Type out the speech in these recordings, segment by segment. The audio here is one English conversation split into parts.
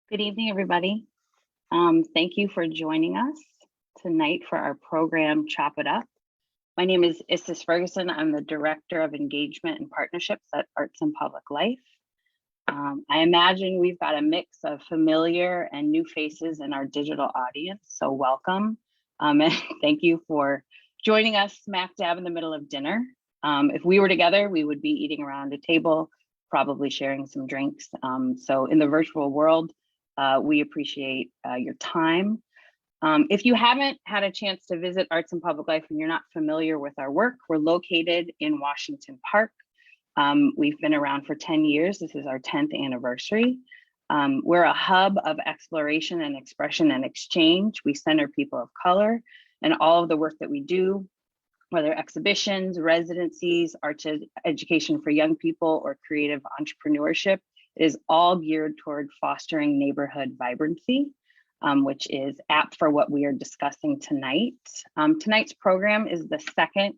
Good evening, everybody. Thank you for joining us tonight for our program, Chop It Up. My name is Isis Ferguson. I'm the Director of Engagement and Partnerships at Arts and Public Life. I imagine we've got a mix of familiar and new faces in our digital audience, so welcome. And thank you for joining us smack dab in the middle of dinner. If we were together, we would be eating around a table, probably sharing some drinks. So in the virtual world, we appreciate your time. If you haven't had a chance to visit Arts and Public Life and you're not familiar with our work, we're located in Washington Park. We've been around for 10 years. This is our 10th anniversary. We're a hub of exploration and expression and exchange. We center people of color, and all of the work that we do, whether exhibitions, residencies, arts education for young people, or creative entrepreneurship, is all geared toward fostering neighborhood vibrancy, which is apt for what we are discussing tonight. Tonight's program is the second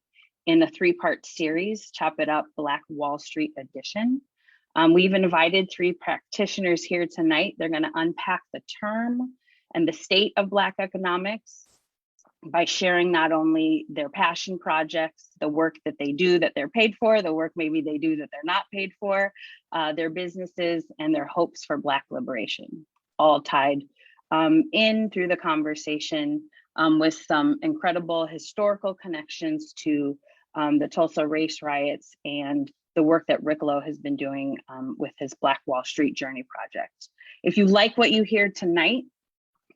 in the three-part series, Chop It Up Black Wall Street Edition. We've invited three practitioners here tonight. They're gonna unpack the term and the state of Black economics by sharing not only their passion projects, the work that they do that they're paid for, the work maybe they do that they're not paid for, their businesses, and their hopes for Black liberation, all tied in through the conversation with some incredible historical connections to the Tulsa Race Riots and the work that Rick Lowe has been doing with his Black Wall Street Journey project. If you like what you hear tonight,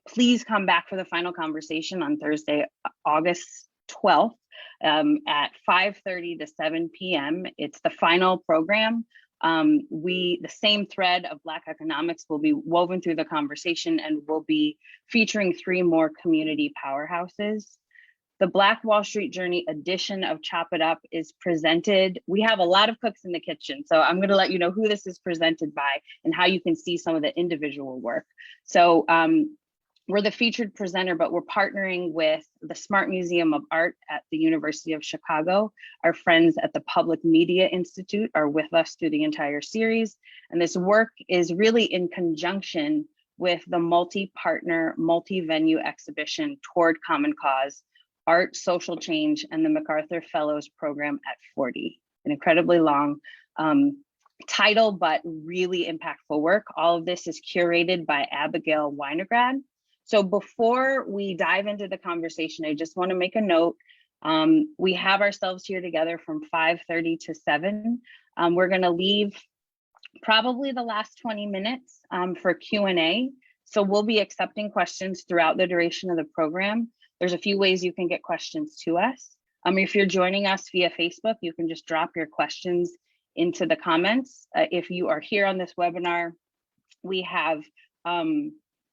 please come back for the final conversation on Thursday, August 12th at 5:30 to 7 p.m. It's the final program. The same thread of Black economics will be woven through the conversation, and we'll be featuring three more community powerhouses. The Black Wall Street Journey edition of Chop It Up is presented. We have a lot of cooks in the kitchen, so I'm gonna let you know who this is presented by and how you can see some of the individual work. So we're the featured presenter, but we're partnering with the Smart Museum of Art at the University of Chicago. Our friends at the Public Media Institute are with us through the entire series. And this work is really in conjunction with the multi-partner, multi-venue exhibition Toward Common Cause, Art, Social Change, and the MacArthur Fellows Program at 40. An incredibly long title, but really impactful work. All of this is curated by Abigail Winograd. So before we dive into the conversation, I just want to make a note. We have ourselves here together from 5:30 to 7. We're going to leave probably the last 20 minutes for Q&A. So we'll be accepting questions throughout the duration of the program. There's a few ways you can get questions to us. If you're joining us via Facebook, you can just drop your questions into the comments. If you are here on this webinar, we have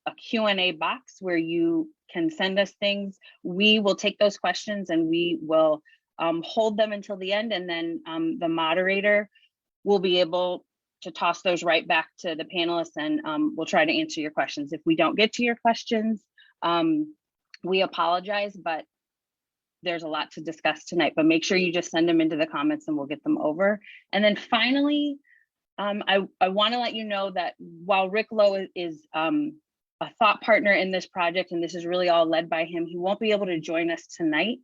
a Q&A box where you can send us things. We will take those questions and we will hold them until the end, and then the moderator will be able to toss those right back to the panelists, and we'll try to answer your questions. If we don't get to your questions, we apologize, but there's a lot to discuss tonight, but make sure you just send them into the comments and we'll get them over. And then finally, I want to let you know that while Rick Lowe is a thought partner in this project, and this is really all led by him, he won't be able to join us tonight.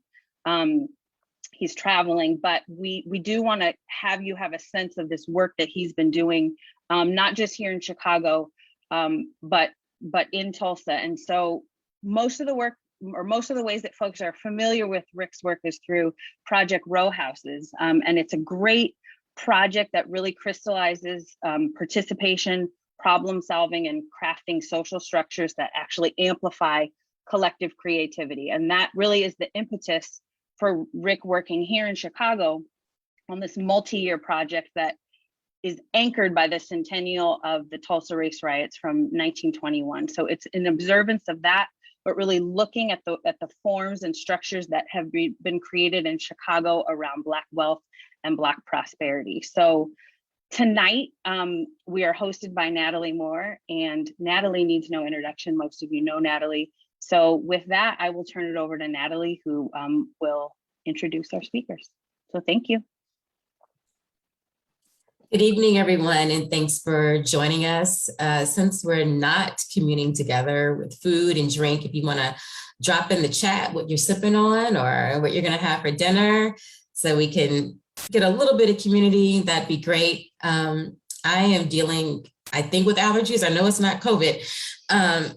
He's traveling, but we do want to have you have a sense of this work that he's been doing, not just here in Chicago, but in Tulsa. And so most of the work, or most of the ways that folks are familiar with Rick's work, is through Project Row Houses. And it's a great project that really crystallizes participation, problem solving, and crafting social structures that actually amplify collective creativity. And that really is the impetus for Rick working here in Chicago on this multi-year project that is anchored by the centennial of the Tulsa Race Riots from 1921. So it's an observance of that, but really looking at the forms and structures that have been created in Chicago around Black wealth and Black prosperity. So tonight, we are hosted by Natalie Moore, and Natalie needs no introduction. Most of you know Natalie. So with that, I will turn it over to Natalie, who will introduce our speakers. So thank you. Good evening, everyone, and thanks for joining us. Since we're not communing together with food and drink, if you want to drop in the chat what you're sipping on or what you're going to have for dinner so we can get a little bit of community, that'd be great. I am dealing, I think, with allergies. I know it's not COVID.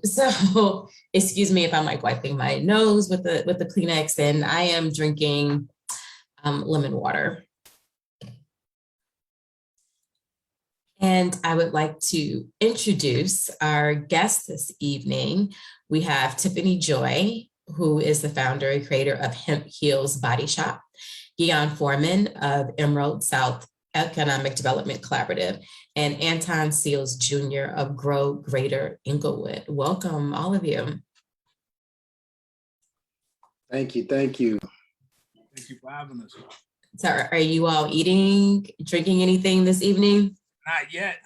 So excuse me if I'm like wiping my nose with the Kleenex, and I am drinking lemon water. And I would like to introduce our guest this evening. We have Tiffany Joy, who is the founder and creator of Hemp Heals Body Shop, Ghian Foreman of Emerald South Economic Development Collaborative, and Anton Seals Jr. of Grow Greater Englewood. Welcome, all of you. Thank you. Thank you. Thank you for having us. So are you all eating, drinking anything this evening? Not yet.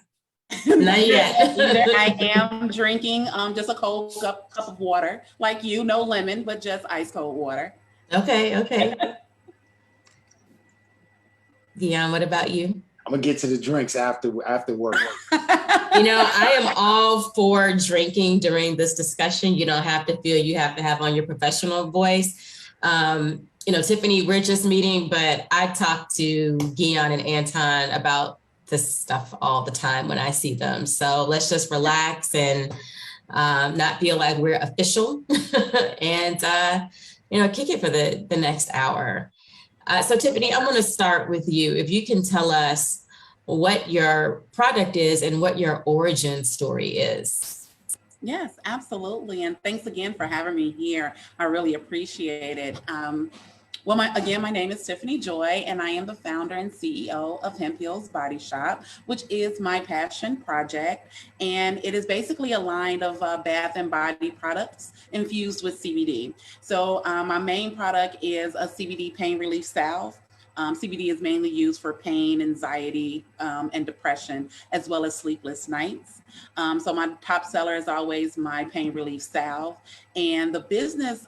Not yet. I am drinking just a cold cup of water, like you, no lemon, but just ice cold water. Okay. Ghian, what about you? I'm gonna get to the drinks after work. You know, I am all for drinking during this discussion. You don't have to feel you have to have on your professional voice. You know, Tiffany, we're just meeting, but I talk to Ghian and Anton about this stuff all the time when I see them. So let's just relax and not feel like we're official and, you know, kick it for the next hour. So Tiffany, I'm going to start with you. If you can tell us what your product is and what your origin story is. Yes, absolutely. And thanks again for having me here. I really appreciate it. Well, my name is Tiffany Joy, and I am the founder and CEO of Hemp Heals Body Shop, which is my passion project. And it is basically a line of bath and body products infused with CBD. So my main product is a CBD pain relief salve. CBD is mainly used for pain, anxiety, and depression, as well as sleepless nights. So my top seller is always my pain relief salve. And the business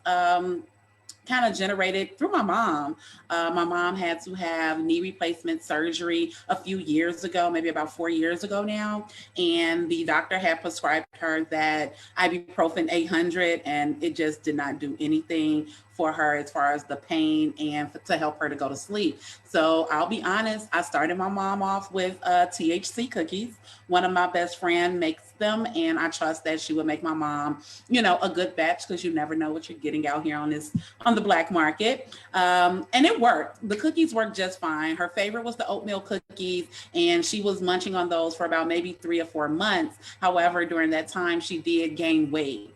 kind of generated through my mom. My mom had to have knee replacement surgery a few years ago, maybe about 4 years ago now. And the doctor had prescribed her that ibuprofen 800, and it just did not do anything for her as far as the pain and to help her to go to sleep. So I'll be honest, I started my mom off with THC cookies. One of my best friends makes them, and I trust that she would make my mom, you know, a good batch, because you never know what you're getting out here on the black market. And it worked. The cookies worked just fine. Her favorite was the oatmeal cookies, and she was munching on those for about maybe 3 or 4 months. However, during that time, she did gain weight.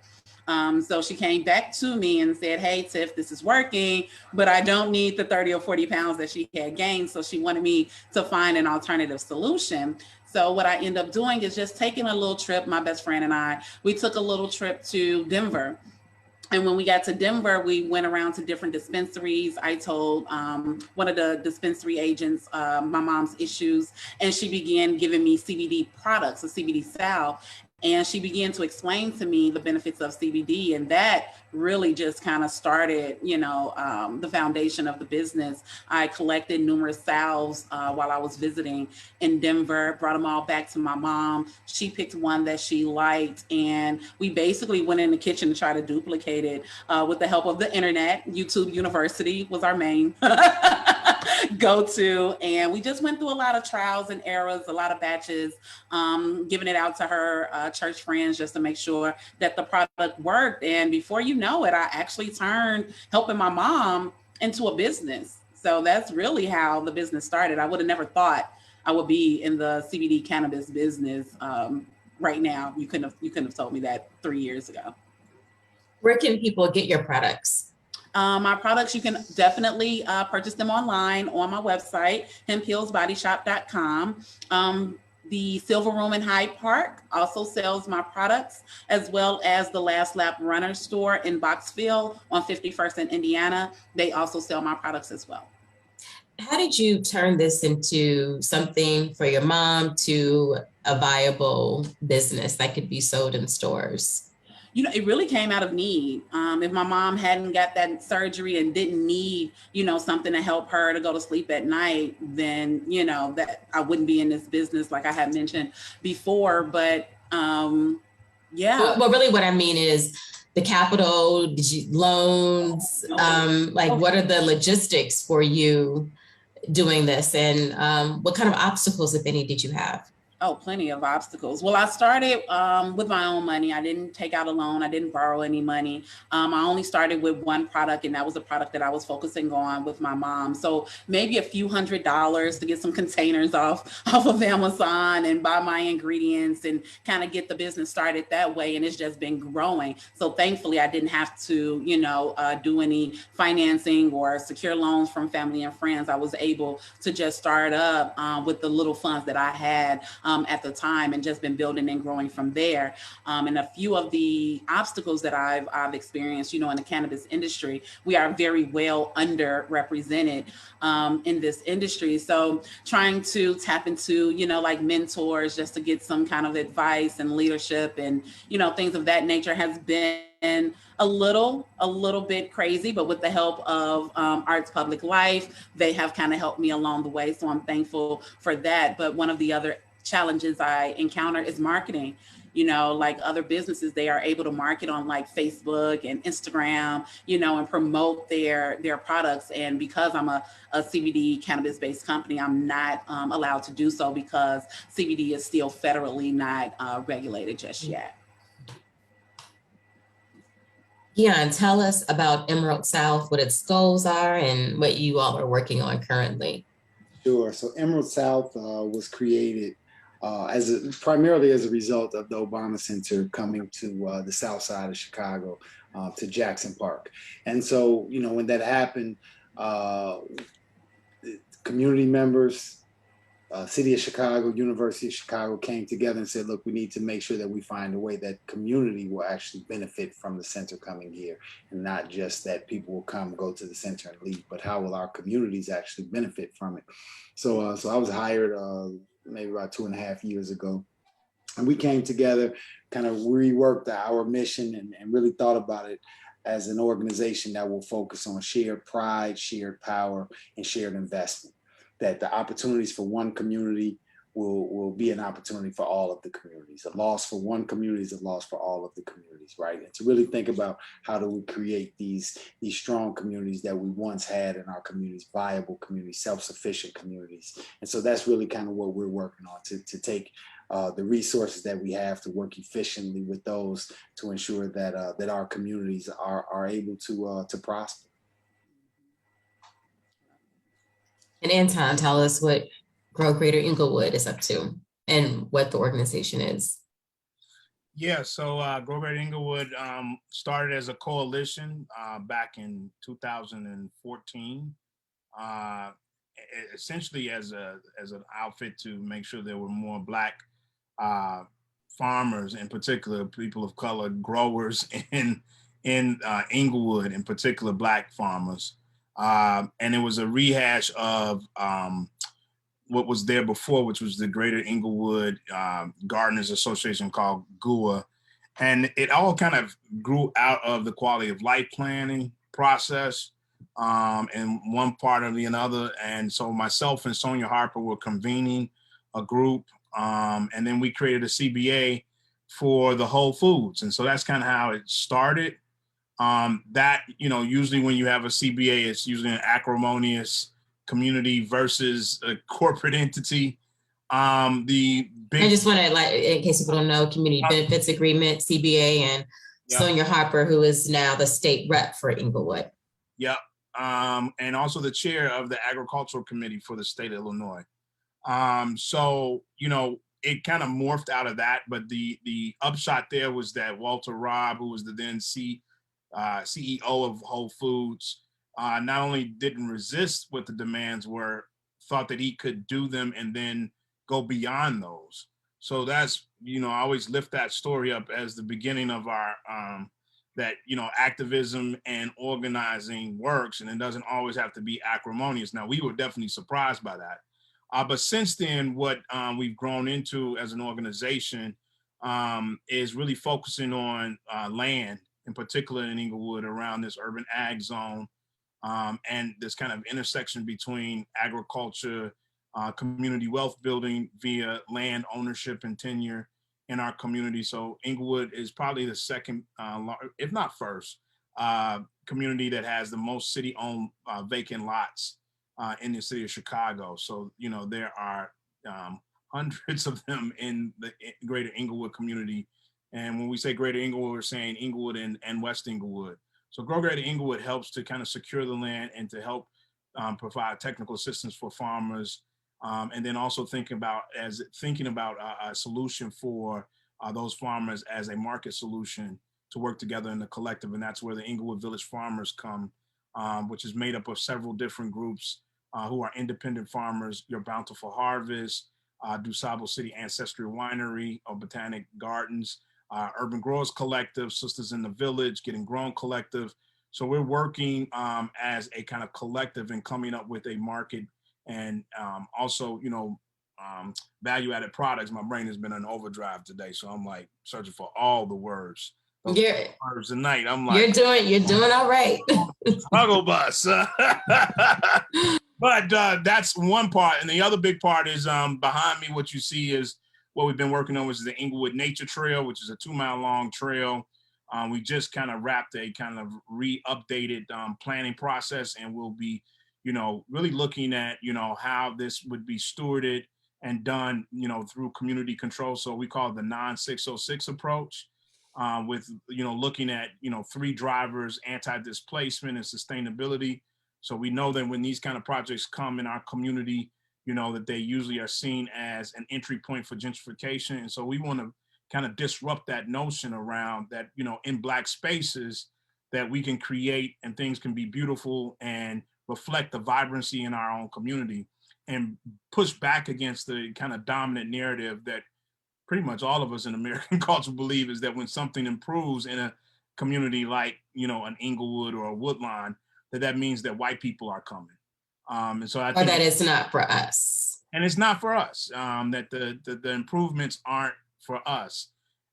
So she came back to me and said, "Hey, Tiff, this is working, but I don't need the 30 or 40 pounds that she had gained." So she wanted me to find an alternative solution. So what I end up doing is just taking a little trip. My best friend and I, we took a little trip to Denver. And when we got to Denver, we went around to different dispensaries. I told one of the dispensary agents my mom's issues, and she began giving me CBD products, a CBD salve. And she began to explain to me the benefits of CBD, and that really just kind of started, you know, the foundation of the business. I collected numerous salves while I was visiting in Denver, brought them all back to my mom. She picked one that she liked, and we basically went in the kitchen to try to duplicate it with the help of the internet. YouTube University was our main go-to, and we just went through a lot of trials and errors, a lot of batches, giving it out to her church friends just to make sure that the product worked. And before you know it, I actually turned helping my mom into a business. So that's really how the business started. I would have never thought I would be in the CBD cannabis business right now. You couldn't have told me that 3 years ago. Where can people get your products? My products, you can definitely purchase them online on my website, hemphealsbodyshop.com. The Silver Room in Hyde Park also sells my products, as well as the Last Lap Runner store in Boxville on 51st in Indiana. They also sell my products as well. How did you turn this into something for your mom to a viable business that could be sold in stores? It really came out of need. If my mom hadn't got that surgery and didn't need, something to help her to go to sleep at night, then, that I wouldn't be in this business like I had mentioned before. But yeah. Well, really what I mean is the capital, loans, what are the logistics for you doing this? And what kind of obstacles, if any, did you have? Oh, plenty of obstacles. Well, I started with my own money. I didn't take out a loan. I didn't borrow any money. I only started with one product, and that was a product that I was focusing on with my mom. So maybe a few $100s to get some containers off of Amazon and buy my ingredients and kind of get the business started that way. And it's just been growing. So thankfully, I didn't have to, do any financing or secure loans from family and friends. I was able to just start up with the little funds that I had at the time, and just been building and growing from there. And a few of the obstacles that I've experienced, in the cannabis industry, we are very well underrepresented in this industry. So trying to tap into, like mentors just to get some kind of advice and leadership and, things of that nature has been a little bit crazy, but with the help of Arts Public Life, they have kind of helped me along the way. So I'm thankful for that. But one of the other challenges I encounter is marketing. Like other businesses, they are able to market on like Facebook and Instagram, and promote their products. And because I'm a CBD cannabis-based company, I'm not allowed to do so because CBD is still federally not regulated just yet. Ghian, tell us about Emerald South, what its goals are, and what you all are working on currently. Sure. So Emerald South was created primarily as a result of the Obama Center coming to the south side of Chicago, to Jackson Park. And so, when that happened, community members, City of Chicago, University of Chicago came together and said, look, we need to make sure that we find a way that community will actually benefit from the center coming here, and not just that people will come, go to the center and leave, but how will our communities actually benefit from it? So I was hired maybe about 2.5 years ago. And we came together, kind of reworked our mission and really thought about it as an organization that will focus on shared pride, shared power, and shared investment. That the opportunities for one community will be an opportunity for all of the communities. A loss for one community is a loss for all of the communities, right? And to really think about how do we create these strong communities that we once had in our communities, viable communities, self-sufficient communities. And so that's really kind of what we're working on, to take the resources that we have to work efficiently with those to ensure that that our communities are able to prosper. And Anton, tell us what Grow Greater Englewood is up to and what the organization is. Yeah, so Grow Greater Englewood started as a coalition back in 2014, essentially as an outfit to make sure there were more Black farmers, in particular people of color growers in Englewood, in particular Black farmers. And it was a rehash of what was there before, which was the Greater Englewood Gardeners Association, called GUA. And it all kind of grew out of the quality of life planning process, and one part of the another. And so myself and Sonia Harper were convening a group, and then we created a CBA for the Whole Foods. And so that's kind of how it started. That, usually when you have a CBA, it's usually an acrimonious community versus a corporate entity. I just want to, in case people don't know, Community Benefits Agreement, CBA, and Sonia Harper, who is now the state rep for Englewood. Yep. And also the chair of the Agricultural Committee for the state of Illinois. So, it kind of morphed out of that, but the upshot there was that Walter Robb, who was the then CEO of Whole Foods, not only didn't resist what the demands were, thought that he could do them and then go beyond those. So that's, I always lift that story up as the beginning of our, that, activism and organizing works, and it doesn't always have to be acrimonious. Now, we were definitely surprised by that. But since then, what we've grown into as an organization is really focusing on land, in particular in Englewood, around this urban ag zone, and this kind of intersection between agriculture, community wealth building via land ownership and tenure in our community. So Englewood is probably the second, if not first, community that has the most city-owned vacant lots in the city of Chicago. So, you know, there are hundreds of them in the greater Englewood community. And when we say greater Englewood, we're saying Englewood and West Englewood. So Grow Greater Englewood helps to kind of secure the land and to help provide technical assistance for farmers. And then also thinking about a solution for those farmers as a market solution to work together in the collective. And that's where the Englewood Village Farmers come, which is made up of several different groups who are independent farmers: Your Bountiful Harvest, DuSable City Ancestral Winery, Botanic Gardens, Urban Growers Collective, Sisters in the Village, Getting Grown Collective. So we're working as a kind of collective and coming up with a market and also, you know, value-added products. My brain has been on overdrive today, so I'm like searching for all the words. Words tonight. I'm like, you're doing all right. Struggle bus. But that's one part, and the other big part is behind me. What you see is what we've been working on, which is the Englewood Nature Trail, which is a 2-mile-long trail. We just kind of wrapped a kind of re-updated planning process, and we'll be, you know, really looking at, you know, how this would be stewarded and done, you know, through community control. So we call it the non-606 approach, with, you know, looking at, you know, 3 drivers: anti-displacement and sustainability. So we know that when these kind of projects come in our community, you know, that they usually are seen as an entry point for gentrification. And so we want to kind of disrupt that notion around that, you know, in Black spaces that we can create and things can be beautiful and reflect the vibrancy in our own community, and push back against the kind of dominant narrative that pretty much all of us in American culture believe, is that when something improves in a community like, you know, an Englewood or a Woodlawn, that means that white people are coming. And so I think that it's not for us. And it's not for us, that the improvements aren't for us.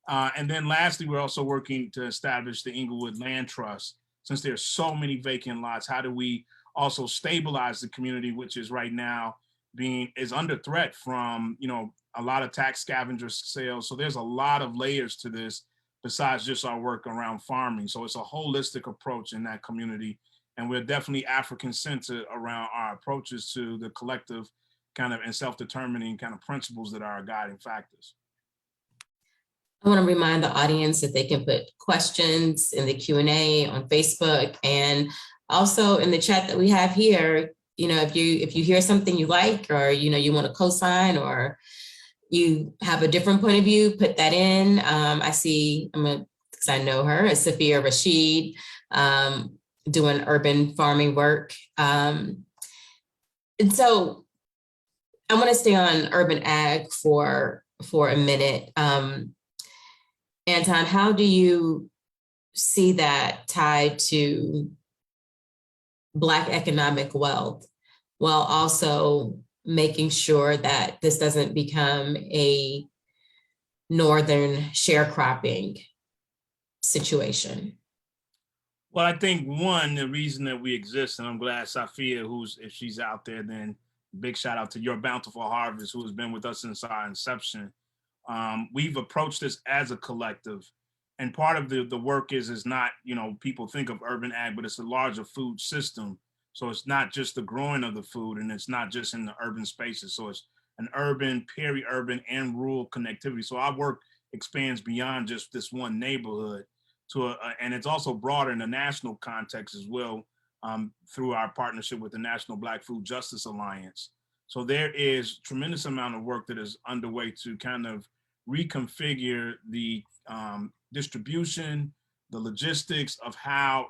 And then lastly, we're also working to establish the Englewood Land Trust. Since there's so many vacant lots, how do we also stabilize the community, which is right now is under threat from, you know, a lot of tax scavenger sales. So there's a lot of layers to this besides just our work around farming. So it's a holistic approach in that community. And we're definitely African-centered around our approaches to the collective kind of and self-determining kind of principles that are our guiding factors. I want to remind the audience that they can put questions in the Q&A on Facebook, and also in the chat that we have here. You know, if you hear something you like, or, you know, you want to co-sign, or you have a different point of view, put that in. I see, because I know her, as Sophia Rashid, doing urban farming work. And so I want to stay on urban ag for a minute. Anton, how do you see that tied to Black economic wealth, while also making sure that this doesn't become a northern sharecropping situation? Well, I think the reason that we exist, and I'm glad Sophia, if she's out there, then big shout out to Your Bountiful Harvest, who has been with us since our inception. We've approached this as a collective, and part of the work is not, you know, people think of urban ag, but it's a larger food system. So it's not just the growing of the food, and it's not just in the urban spaces. So it's an urban, peri-urban, and rural connectivity. So our work expands beyond just this one neighborhood and it's also broader in the national context as well, through our partnership with the National Black Food Justice Alliance. So there is tremendous amount of work that is underway to kind of reconfigure the distribution, the logistics of how,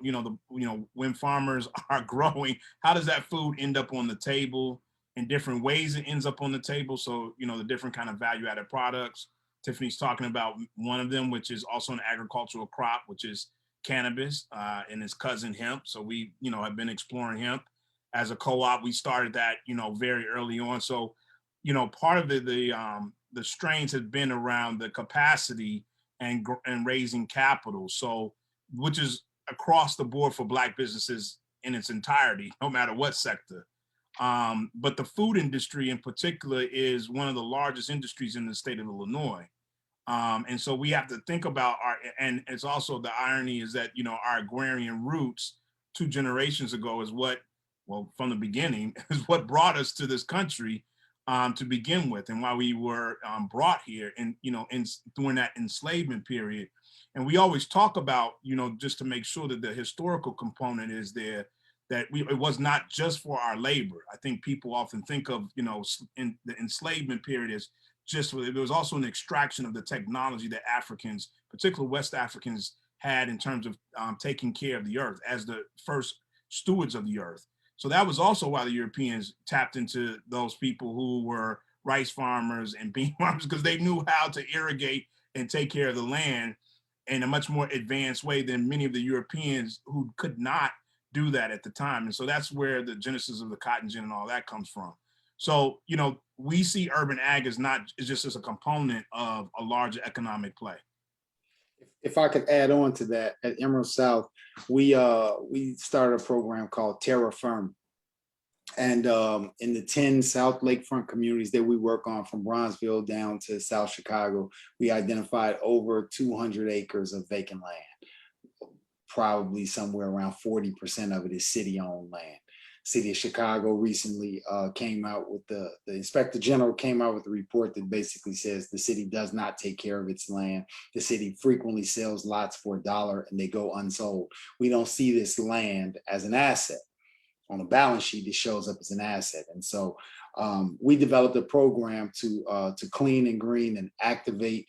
when farmers are growing, how does that food end up on the table? In different ways it ends up on the table. So, the different kind of value-added products. Tiffany's talking about one of them, which is also an agricultural crop, which is cannabis, and its cousin hemp. So we, have been exploring hemp as a co-op. We started that, very early on. So, part of the the strains have been around the capacity and raising capital. So, which is across the board for Black businesses in its entirety, no matter what sector. But the food industry in particular is one of the largest industries in the state of Illinois. And so we have to think about and it's also the irony is that, our agrarian roots 2 generations ago is from the beginning, is what brought us to this country to begin with, and why we were brought here and, during that enslavement period. And we always talk about, just to make sure that the historical component is there, that it was not just for our labor. I think people often think of, in the enslavement period as there was also an extraction of the technology that Africans, particularly West Africans, had in terms of taking care of the earth as the first stewards of the earth. So that was also why the Europeans tapped into those people who were rice farmers and bean farmers, because they knew how to irrigate and take care of the land in a much more advanced way than many of the Europeans who could not do that at the time. And so that's where the genesis of the cotton gin and all that comes from. So, we see urban ag as just as a component of a larger economic play. If I could add on to that, at Emerald South, we started a program called Terra Firma. And in the 10 South Lakefront communities that we work on, from Bronzeville down to South Chicago, we identified over 200 acres of vacant land. Probably somewhere around 40% of it is city-owned land. City of Chicago recently came out with the Inspector General came out with a report that basically says the city does not take care of its land. The city frequently sells lots for $1 and they go unsold. We don't see this land as an asset. On a balance sheet, it shows up as an asset. And so we developed a program to clean and green and activate,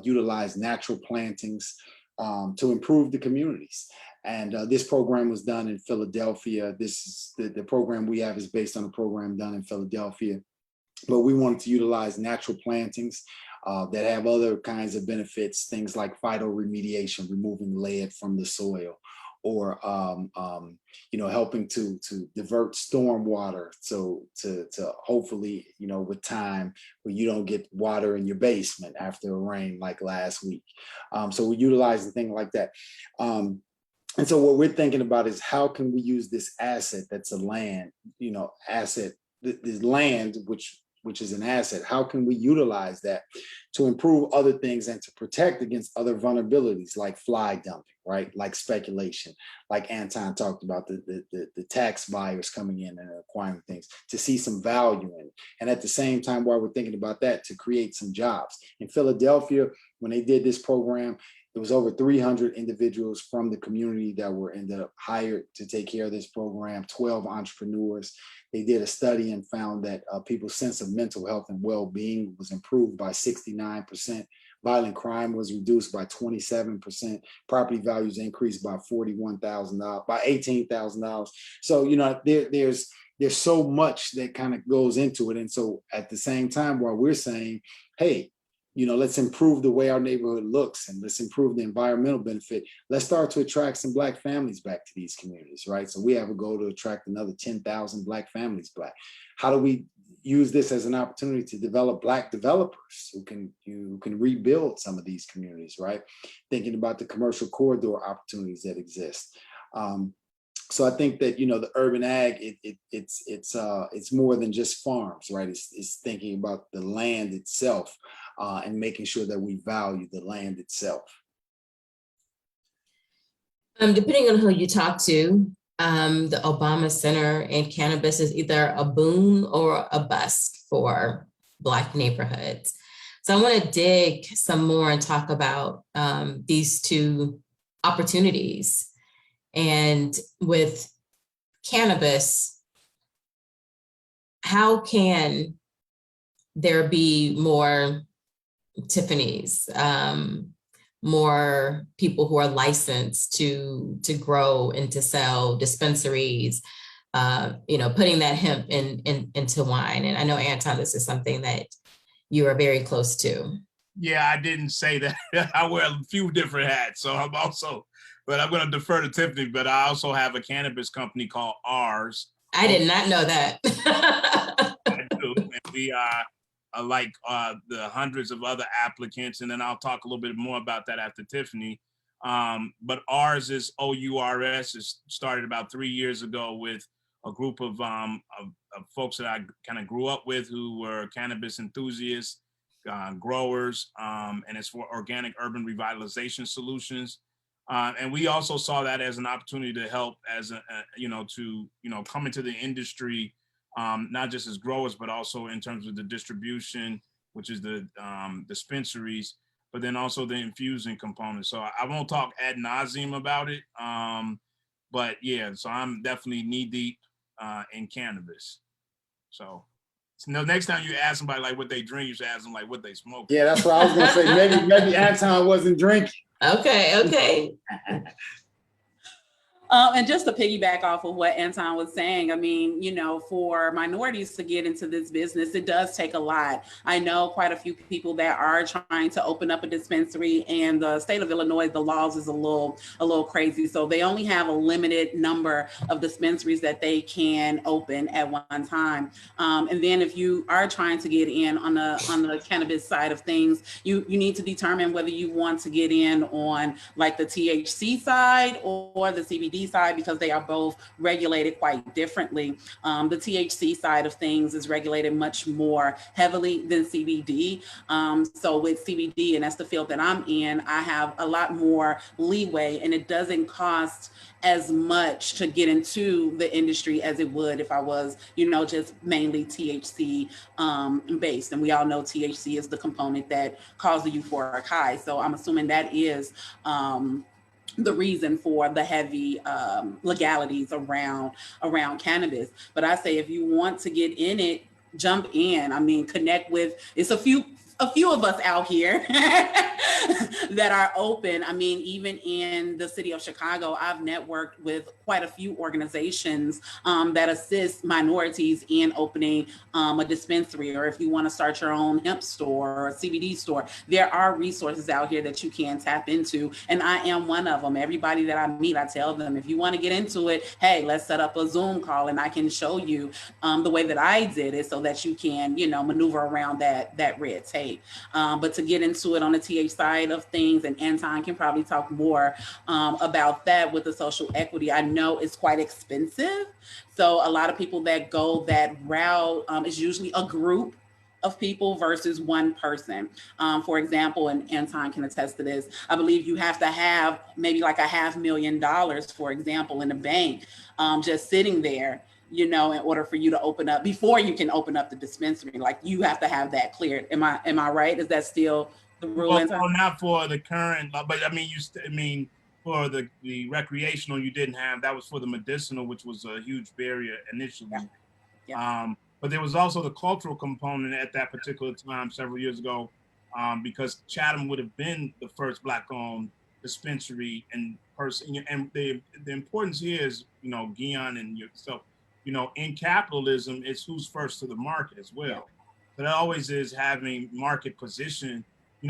utilize natural plantings to improve the communities. And this program was done in Philadelphia. This is the program we have is based on a program done in Philadelphia. But we wanted to utilize natural plantings that have other kinds of benefits, things like phytoremediation, removing lead from the soil, or helping to divert storm water, so to hopefully, with time, where you don't get water in your basement after a rain like last week. So we utilize a thing like that. And so what we're thinking about is how can we use this asset that's a land, asset, this land, which is an asset, how can we utilize that to improve other things and to protect against other vulnerabilities like fly dumping, right? Like speculation, like Anton talked about, the tax buyers coming in and acquiring things, to see some value in it. And at the same time, while we're thinking about that, to create some jobs. In Philadelphia, when they did this program, it was over 300 individuals from the community that were ended up hired to take care of this program, 12 entrepreneurs. They did a study and found that people's sense of mental health and well-being was improved by 69%. Violent crime was reduced by 27%. Property values increased by $41,000, by $18,000. So, there's so much that kind of goes into it. And so at the same time, while we're saying, hey, let's improve the way our neighborhood looks and let's improve the environmental benefit, let's start to attract some Black families back to these communities, right? So we have a goal to attract another 10,000 Black families back. How do we use this as an opportunity to develop Black developers who can rebuild some of these communities, right? Thinking about the commercial corridor opportunities that exist. So I think that, the urban ag, it's more than just farms, right? It's thinking about the land itself and making sure that we value the land itself. Depending on who you talk to, the Obama Center and cannabis is either a boon or a bust for Black neighborhoods. So I want to dig some more and talk about these two opportunities. And with cannabis, how can there be more Tiffany's, more people who are licensed to grow and to sell, dispensaries, putting that hemp into wine? And I know, Anton, this is something that you are very close to. Yeah, I didn't say that. I wear a few different hats. So but I'm going to defer to Tiffany, but I also have a cannabis company called Ours. I did not know that. I do. And we like the hundreds of other applicants, and then I'll talk a little bit more about that after Tiffany. But ours is OURS. It started about 3 years ago with a group of folks that I kind of grew up with who were cannabis enthusiasts, growers, and it's for organic urban revitalization solutions. And we also saw that as an opportunity to help as come into the industry, not just as growers, but also in terms of the distribution, which is the dispensaries, but then also the infusing component. So I won't talk ad nauseum about it, but yeah, so I'm definitely knee deep in cannabis. So next time you ask somebody like what they drink, you should ask them like what they smoke. Yeah, that's what I was gonna say. Maybe Anton wasn't drinking. Okay. And just to piggyback off of what Anton was saying, I mean, for minorities to get into this business, it does take a lot. I know quite a few people that are trying to open up a dispensary, and the state of Illinois, the laws is a little crazy. So they only have a limited number of dispensaries that they can open at one time. And then if you are trying to get in on the cannabis side of things, you need to determine whether you want to get in on like the THC side or the CBD side, because they are both regulated quite differently. The THC side of things is regulated much more heavily than CBD. So with CBD, and that's the field that I'm in, I have a lot more leeway, and it doesn't cost as much to get into the industry as it would if I was, just mainly THC based. And we all know THC is the component that causes the euphoric high. So I'm assuming that is the reason for the heavy legalities around cannabis. But I say, if you want to get in it, jump in. I mean, connect with, it's a few of us out here that are open. I mean, even in the city of Chicago, I've networked with quite a few organizations that assist minorities in opening a dispensary, or if you want to start your own hemp store or a CBD store, there are resources out here that you can tap into. And I am one of them. Everybody that I meet, I tell them, if you want to get into it, hey, let's set up a Zoom call and I can show you the way that I did it so that you can, maneuver around that red tape. But to get into it on the TH side of things, and Anton can probably talk more about that with the social equity, I know it's quite expensive. So a lot of people that go that route is usually a group of people versus one person. For example, and Anton can attest to this, I believe you have to have maybe like $500,000, for example, in the bank, just sitting there, in order for you to open up, before you can open up the dispensary. Like, you have to have that cleared. Am I right? Is that still the rule? Well, not for the current, but I mean, for the recreational, you didn't have, that was for the medicinal, which was a huge barrier initially. Yeah. But there was also the cultural component at that particular time, several years ago, because Chatham would have been the first Black-owned dispensary and person. And the importance here is, Ghian and yourself, in capitalism, it's who's first to the market as well. So that always is having market position,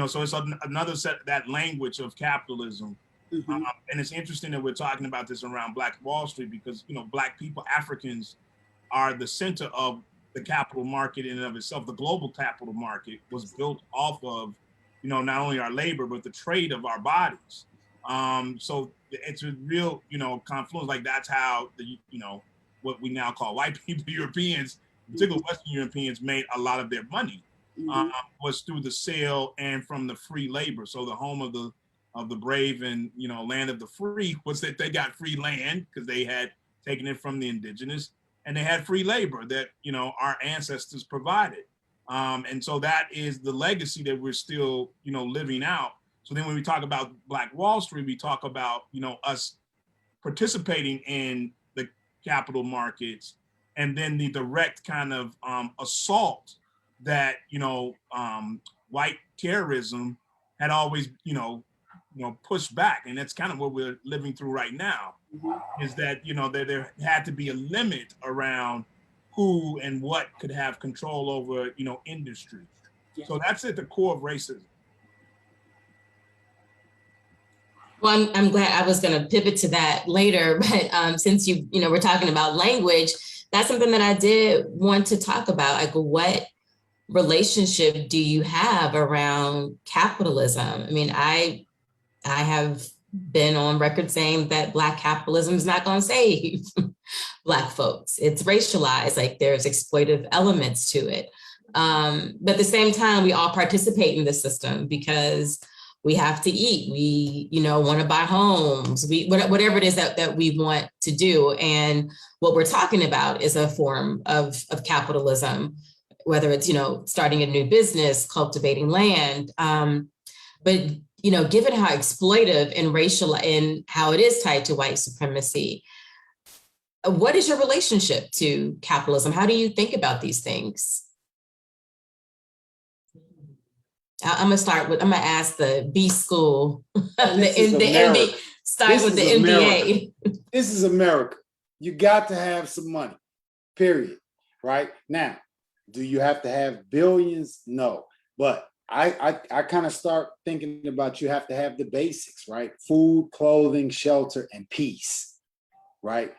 so it's another set, that language of capitalism. Mm-hmm. And it's interesting that we're talking about this around Black Wall Street, because, Black people, Africans, are the center of the capital market in and of itself. The global capital market was built off of, not only our labor, but the trade of our bodies. So it's a real, confluence. Like, that's how the, what we now call white people, Europeans, particularly Western Europeans, made a lot of their money, was through the sale and from the free labor. So the home of the brave and, land of the free was that they got free land because they had taken it from the indigenous, and they had free labor that, our ancestors provided. And so that is the legacy that we're still, living out. So then when we talk about Black Wall Street, we talk about, us participating in the capital markets, and then the direct kind of assault that, white terrorism had always, pushed back. And that's kind of what we're living through right now, is that, that there had to be a limit around who and what could have control over, industry. Yeah. So that's at the core of racism. Well, I'm glad. I was going to pivot to that later, but since we're talking about language, that's something that I did want to talk about. Like, what relationship do you have around capitalism? I mean, I have been on record saying that Black capitalism is not going to save Black folks. It's racialized, like there's exploitive elements to it. But at the same time, we all participate in the system because we have to eat. We, want to buy homes. Whatever it is that we want to do. And what we're talking about is a form of capitalism, whether it's, starting a new business, cultivating land. But given how exploitive and racial and how it is tied to white supremacy, what is your relationship to capitalism? How do you think about these things? I'm gonna ask the B school, start with the MBA. This is America. You got to have some money, period. Right? Now, do you have to have billions? No. But I kind of start thinking about you have to have the basics, right? Food, clothing, shelter, and peace, right?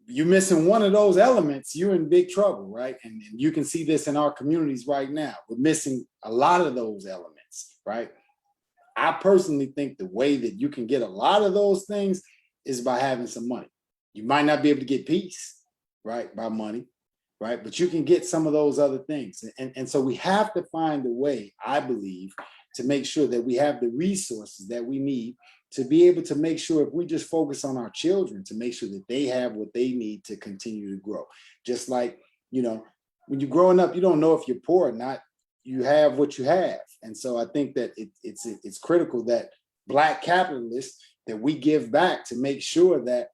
You're missing one of those elements, you're in big trouble, right? And you can see this in our communities right now. We're missing a lot of those elements, right? I personally think the way that you can get a lot of those things is by having some money. You might not be able to get peace, right, by money, right? But you can get some of those other things. And so we have to find a way, I believe, to make sure that we have the resources that we need to be able to make sure, if we just focus on our children, to make sure that they have what they need to continue to grow. Just like, when you're growing up, you don't know if you're poor or not. You have what you have. And so I think that it's critical that Black capitalists, that we give back to make sure that,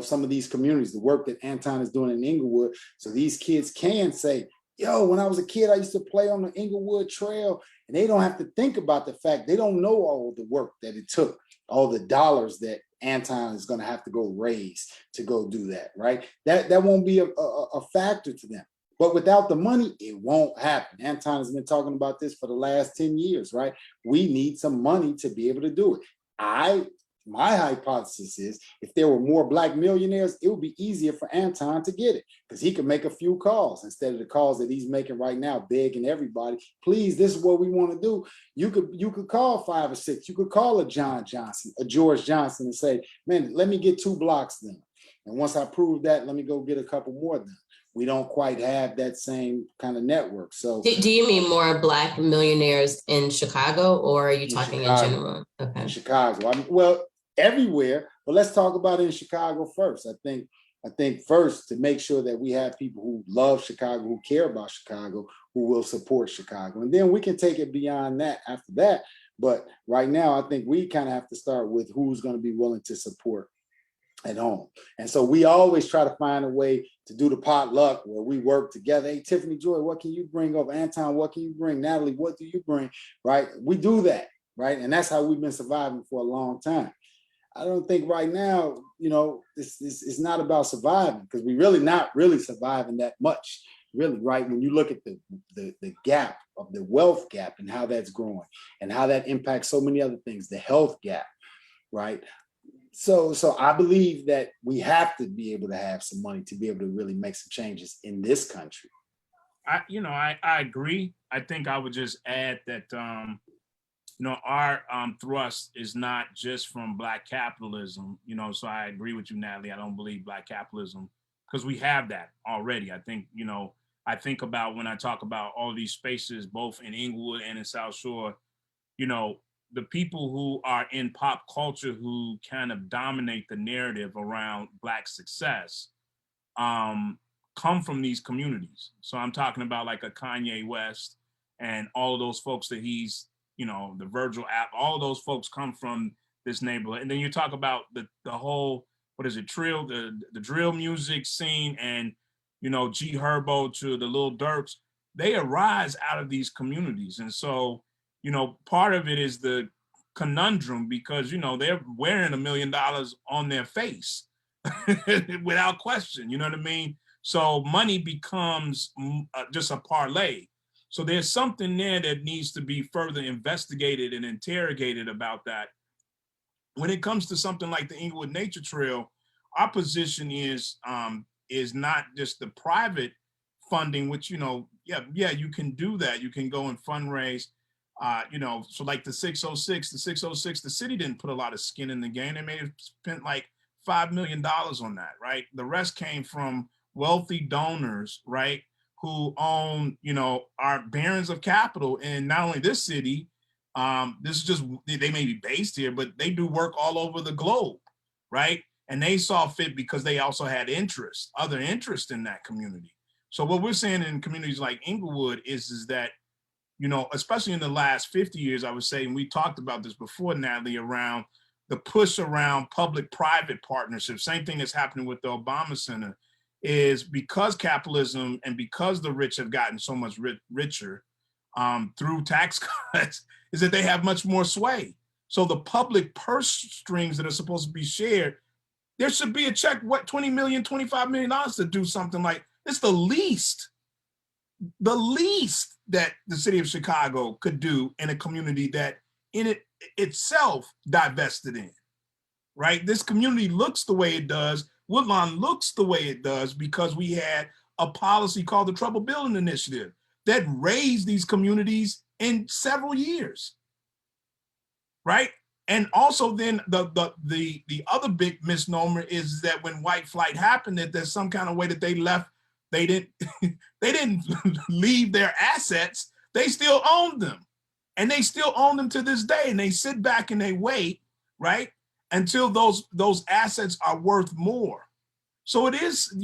some of these communities, the work that Anton is doing in Englewood, so these kids can say, yo, when I was a kid, I used to play on the Englewood Trail, and they don't have to think about the fact, they don't know all the work that it took, all the dollars that Anton is going to have to go raise to go do that, right? That won't be a factor to them. But without the money, it won't happen. Anton has been talking about this for the last 10 years, right? We need some money to be able to do it. My hypothesis is if there were more Black millionaires, it would be easier for Anton to get it because he could make a few calls instead of the calls that he's making right now, begging everybody, please, this is what we want to do. You could call 5 or 6. You could call a John Johnson, a George Johnson, and say, man, let me get 2 blocks done. And once I prove that, let me go get a couple more done. We don't quite have that same kind of network. So do you mean more Black millionaires in Chicago, or are you talking in general? Okay. In Chicago. Well, everywhere, but let's talk about it in Chicago first. I think first, to make sure that we have people who love Chicago, who care about Chicago, who will support Chicago. And then we can take it beyond that after that. But right now, I think we kind of have to start with who's going to be willing to support at home. And so we always try to find a way to do the potluck where we work together. Hey, Tiffany, Joy, what can you bring over? Anton, what can you bring? Natalie, what do you bring? Right? We do that, right? And that's how we've been surviving for a long time. I don't think right now, it's not about surviving, because we're really not really surviving that much, really, right? When you look at the gap of the wealth gap and how that's growing and how that impacts so many other things, the health gap, right? So I believe that we have to be able to have some money to be able to really make some changes in this country. I agree. I think I would just add that, our thrust is not just from Black capitalism, so I agree with you, Natalie. I don't believe Black capitalism, because we have that already. I think, I think about when I talk about all these spaces, both in Englewood and in South Shore, the people who are in pop culture who kind of dominate the narrative around Black success come from these communities. So I'm talking about like a Kanye West and all of those folks that he's, the Virgil app, all of those folks come from this neighborhood. And then you talk about the whole, drill, the drill music scene, and, G Herbo to the Lil Durks, they arise out of these communities. And so, part of it is the conundrum, because, they're wearing $1 million on their face without question, you know what I mean? So money becomes just a parlay. So there's something there that needs to be further investigated and interrogated about that. When it comes to something like the Englewood Nature Trail, our position is not just the private funding, which, yeah, you can do that. You can go and fundraise, so like the 606, the city didn't put a lot of skin in the game. They may have spent like $5 million on that, right? The rest came from wealthy donors, right? Who own, are barons of capital in not only this city, this is just, they may be based here, but they do work all over the globe, right? And they saw fit because they also had other interest in that community. So what we're saying in communities like Englewood is that, especially in the last 50 years, I would say, and we talked about this before, Natalie, around the push around public-private partnerships, same thing that's happening with the Obama Center, is because capitalism and because the rich have gotten so much richer through tax cuts, is that they have much more sway. So the public purse strings that are supposed to be shared, there should be a check, $20 million, $25 million to do something like, it's the least that the city of Chicago could do in a community that in it itself divested in, right? This community looks the way it does. Woodlawn looks the way it does because we had a policy called the Trouble Building Initiative that raised these communities in several years, right? And also then the other big misnomer is that when white flight happened, that there's some kind of way that they left, they didn't leave their assets, they still owned them. And they still own them to this day. And they sit back and they wait, right? Until those assets are worth more. So it is,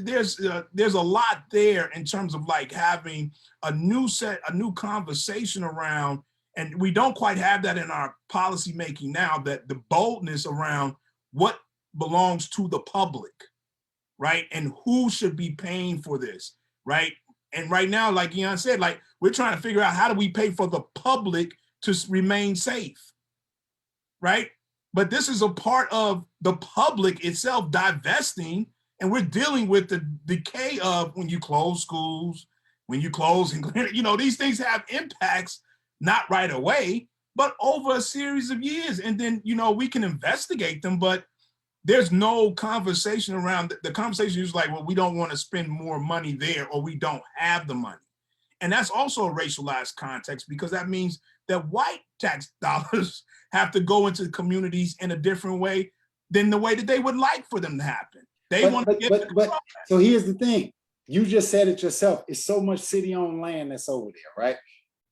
there's a lot there in terms of like having a new conversation around, and we don't quite have that in our policy making now, that the boldness around what belongs to the public, right? And who should be paying for this, right? And right now, like Ghian said, like we're trying to figure out how do we pay for the public to remain safe, right? But this is a part of the public itself divesting, and we're dealing with the decay of when you close schools, when you close, these things have impacts, not right away, but over a series of years. And then, we can investigate them, but there's no conversation around the conversation is like, well, we don't want to spend more money there, or we don't have the money. And that's also a racialized context, because that means that white tax dollars have to go into communities in a different way than the way that they would like for them to happen. But so here's the thing. You just said it yourself. It's so much city-owned land that's over there, right?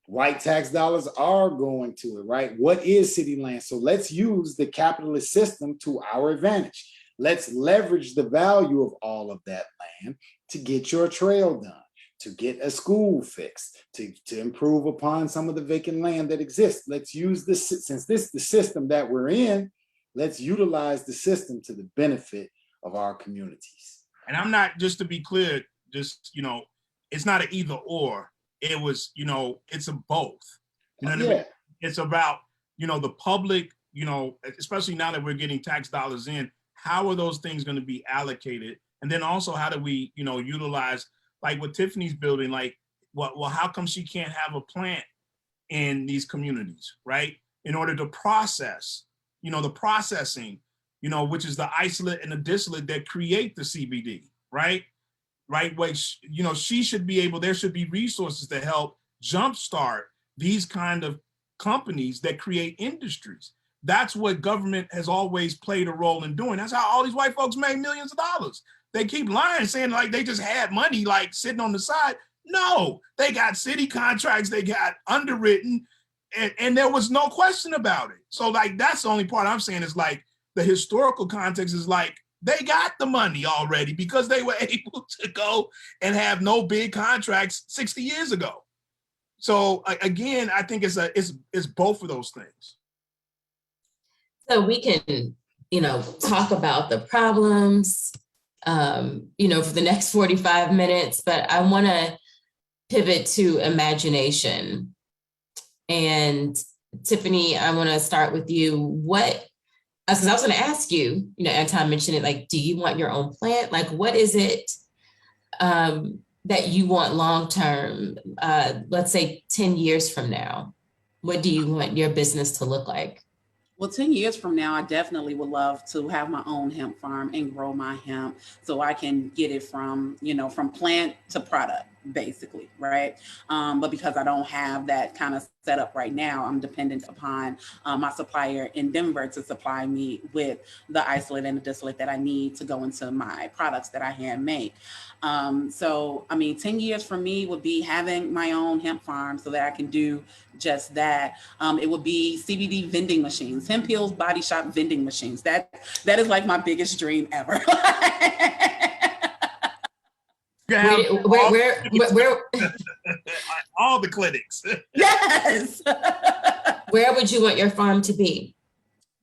White tax dollars are going to it, right? What is city land? So let's use the capitalist system to our advantage. Let's leverage the value of all of that land to get your trail done, to get a school fixed, to improve upon some of the vacant land that exists. Let's use this, since this is the system that we're in, let's utilize the system to the benefit of our communities. And I'm not, just to be clear, it's not an either or. It was, it's a both. You know what I mean? It's about, the public, especially now that we're getting tax dollars in, how are those things going to be allocated? And then also, how do we, utilize, like what Tiffany's building, like, well, how come she can't have a plant in these communities, right? In order to process, the processing, which is the isolate and the distillate that create the CBD, right? Right way, she should be able, there should be resources to help jumpstart these kind of companies that create industries. That's what government has always played a role in doing. That's how all these white folks made millions of dollars. They keep lying, saying like they just had money like sitting on the side. No, they got city contracts, they got underwritten, and there was no question about it. So like, that's the only part I'm saying is like, the historical context is like, they got the money already because they were able to go and have no big contracts 60 years ago. So again, I think it's both of those things. So we can, talk about the problems, for the next 45 minutes, but I want to pivot to imagination. And Tiffany, I want to start with you. Because I was going to ask you, Anton mentioned it, like, do you want your own plant? Like, what is it that you want long-term, let's say 10 years from now? What do you want your business to look like? Well, 10 years from now, I definitely would love to have my own hemp farm and grow my hemp so I can get it from, from plant to product, basically, right? But because I don't have that kind of setup right now, I'm dependent upon my supplier in Denver to supply me with the isolate and the distillate that I need to go into my products that I hand make. So, I mean, 10 years for me would be having my own hemp farm so that I can do just that. It would be CBD vending machines, Hemp Hills Body Shop vending machines. That is like my biggest dream ever. Where all the clinics. Yes. Where would you want your farm to be?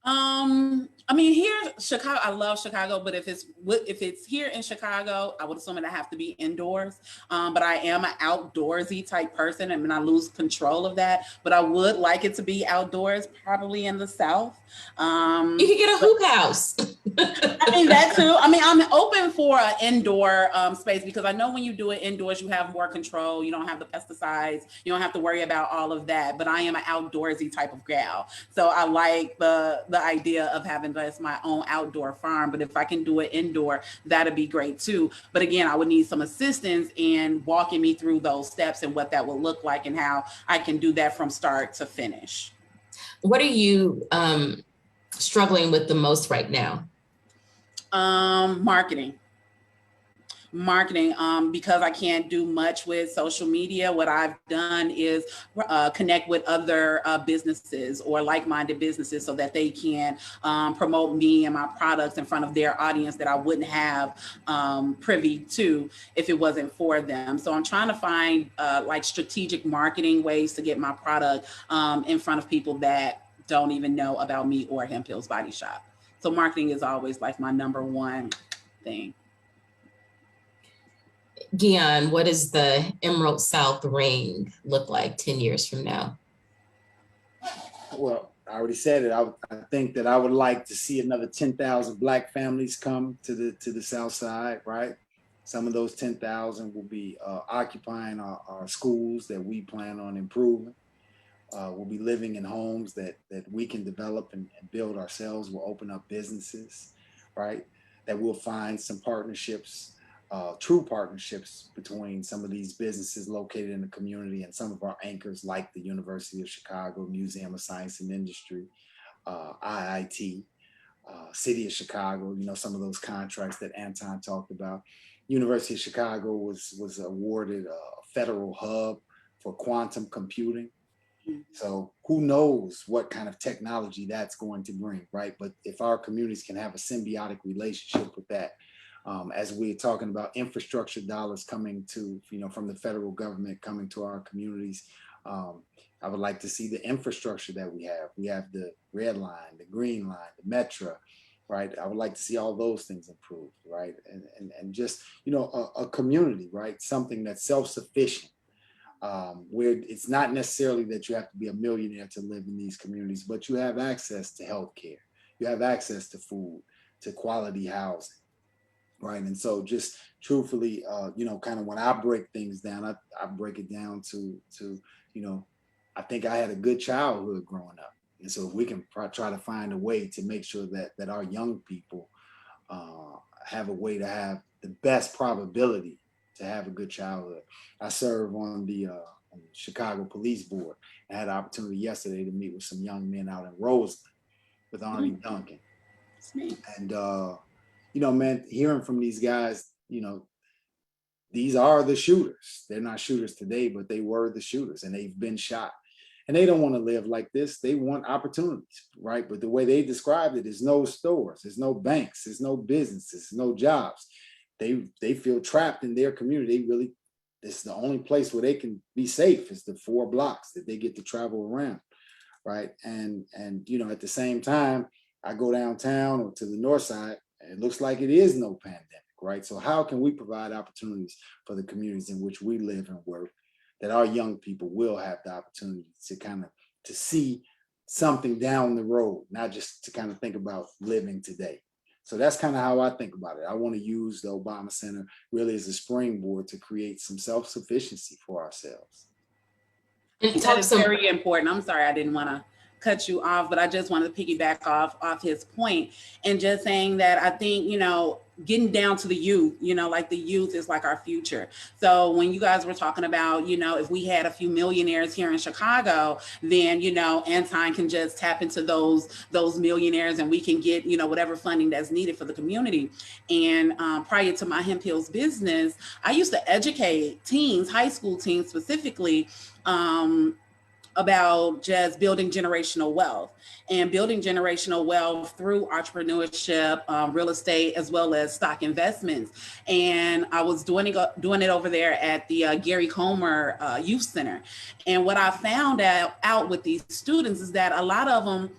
I mean, here, Chicago, I love Chicago, but if it's here in Chicago, I would assume it have to be indoors. But I am an outdoorsy type person. I mean, I lose control of that, but I would like it to be outdoors, probably in the South. You could get a hoop house. I mean, that too. I mean, I'm open for an indoor space because I know when you do it indoors, you have more control. You don't have the pesticides. You don't have to worry about all of that. But I am an outdoorsy type of gal. So I like the idea of having just my own outdoor farm. But if I can do it indoor, that'd be great too. But again, I would need some assistance in walking me through those steps and what that would look like and how I can do that from start to finish. What are you struggling with the most right now? Marketing, because I can't do much with social media. What I've done is connect with other businesses or like-minded businesses so that they can promote me and my products in front of their audience that I wouldn't have privy to if it wasn't for them. So I'm trying to find like strategic marketing ways to get my product in front of people that don't even know about me or Hemp Hills Body Shop. So marketing is always like my number one thing. Ghian, what does the Emerald South ring look like 10 years from now? Well, I already said it. I think that I would like to see another 10,000 Black families come to the South Side, right? Some of those 10,000 will be occupying our schools that we plan on improving. We'll be living in homes that we can develop and build ourselves. We'll open up businesses, right? That we'll find some partnerships, true partnerships between some of these businesses located in the community and some of our anchors like the University of Chicago, Museum of Science and Industry, IIT, City of Chicago, some of those contracts that Anton talked about. University of Chicago was awarded a federal hub for quantum computing. So who knows what kind of technology that's going to bring, right? But if our communities can have a symbiotic relationship with that, as we're talking about infrastructure dollars coming to, from the federal government coming to our communities, I would like to see the infrastructure that we have. We have the red line, the green line, the metro, right? I would like to see all those things improved, right? And just, a community, right? Something that's self-sufficient. Where it's not necessarily that you have to be a millionaire to live in these communities, but you have access to healthcare, you have access to food, to quality housing, right? And so just truthfully, kind of when I break things down, I break it down to, I think I had a good childhood growing up. And so if we can try to find a way to make sure that our young people have a way to have the best probability to have a good childhood. I serve on the Chicago Police Board. I had an opportunity yesterday to meet with some young men out in Roseland with Arnie Duncan. And, man, hearing from these guys, these are the shooters. They're not shooters today, but they were the shooters and they've been shot. And they don't want to live like this. They want opportunities, right? But the way they described it is no stores, there's no banks, there's no businesses, no jobs. They feel trapped in their community. It's the only place where they can be safe is the 4 blocks that they get to travel around, right? And at the same time, I go downtown or to the north side, and it looks like it is no pandemic, right? So how can we provide opportunities for the communities in which we live and work, that our young people will have the opportunity to see something down the road, not just to kind of think about living today. So that's kind of how I think about it. I want to use the Obama Center really as a springboard to create some self-sufficiency for ourselves. That is very important. I'm sorry, I didn't want to cut you off, but I just wanted to piggyback off his point and just saying that I think, getting down to the youth, like the youth is like our future. So when you guys were talking about, if we had a few millionaires here in Chicago, then, Anton can just tap into those millionaires and we can get, whatever funding that's needed for the community. And prior to my Hemp Hills business, I used to educate teens, high school teens specifically, about just building generational wealth and building generational wealth through entrepreneurship, real estate, as well as stock investments. And I was doing it over there at the Gary Comer Youth Center. And what I found out with these students is that a lot of them,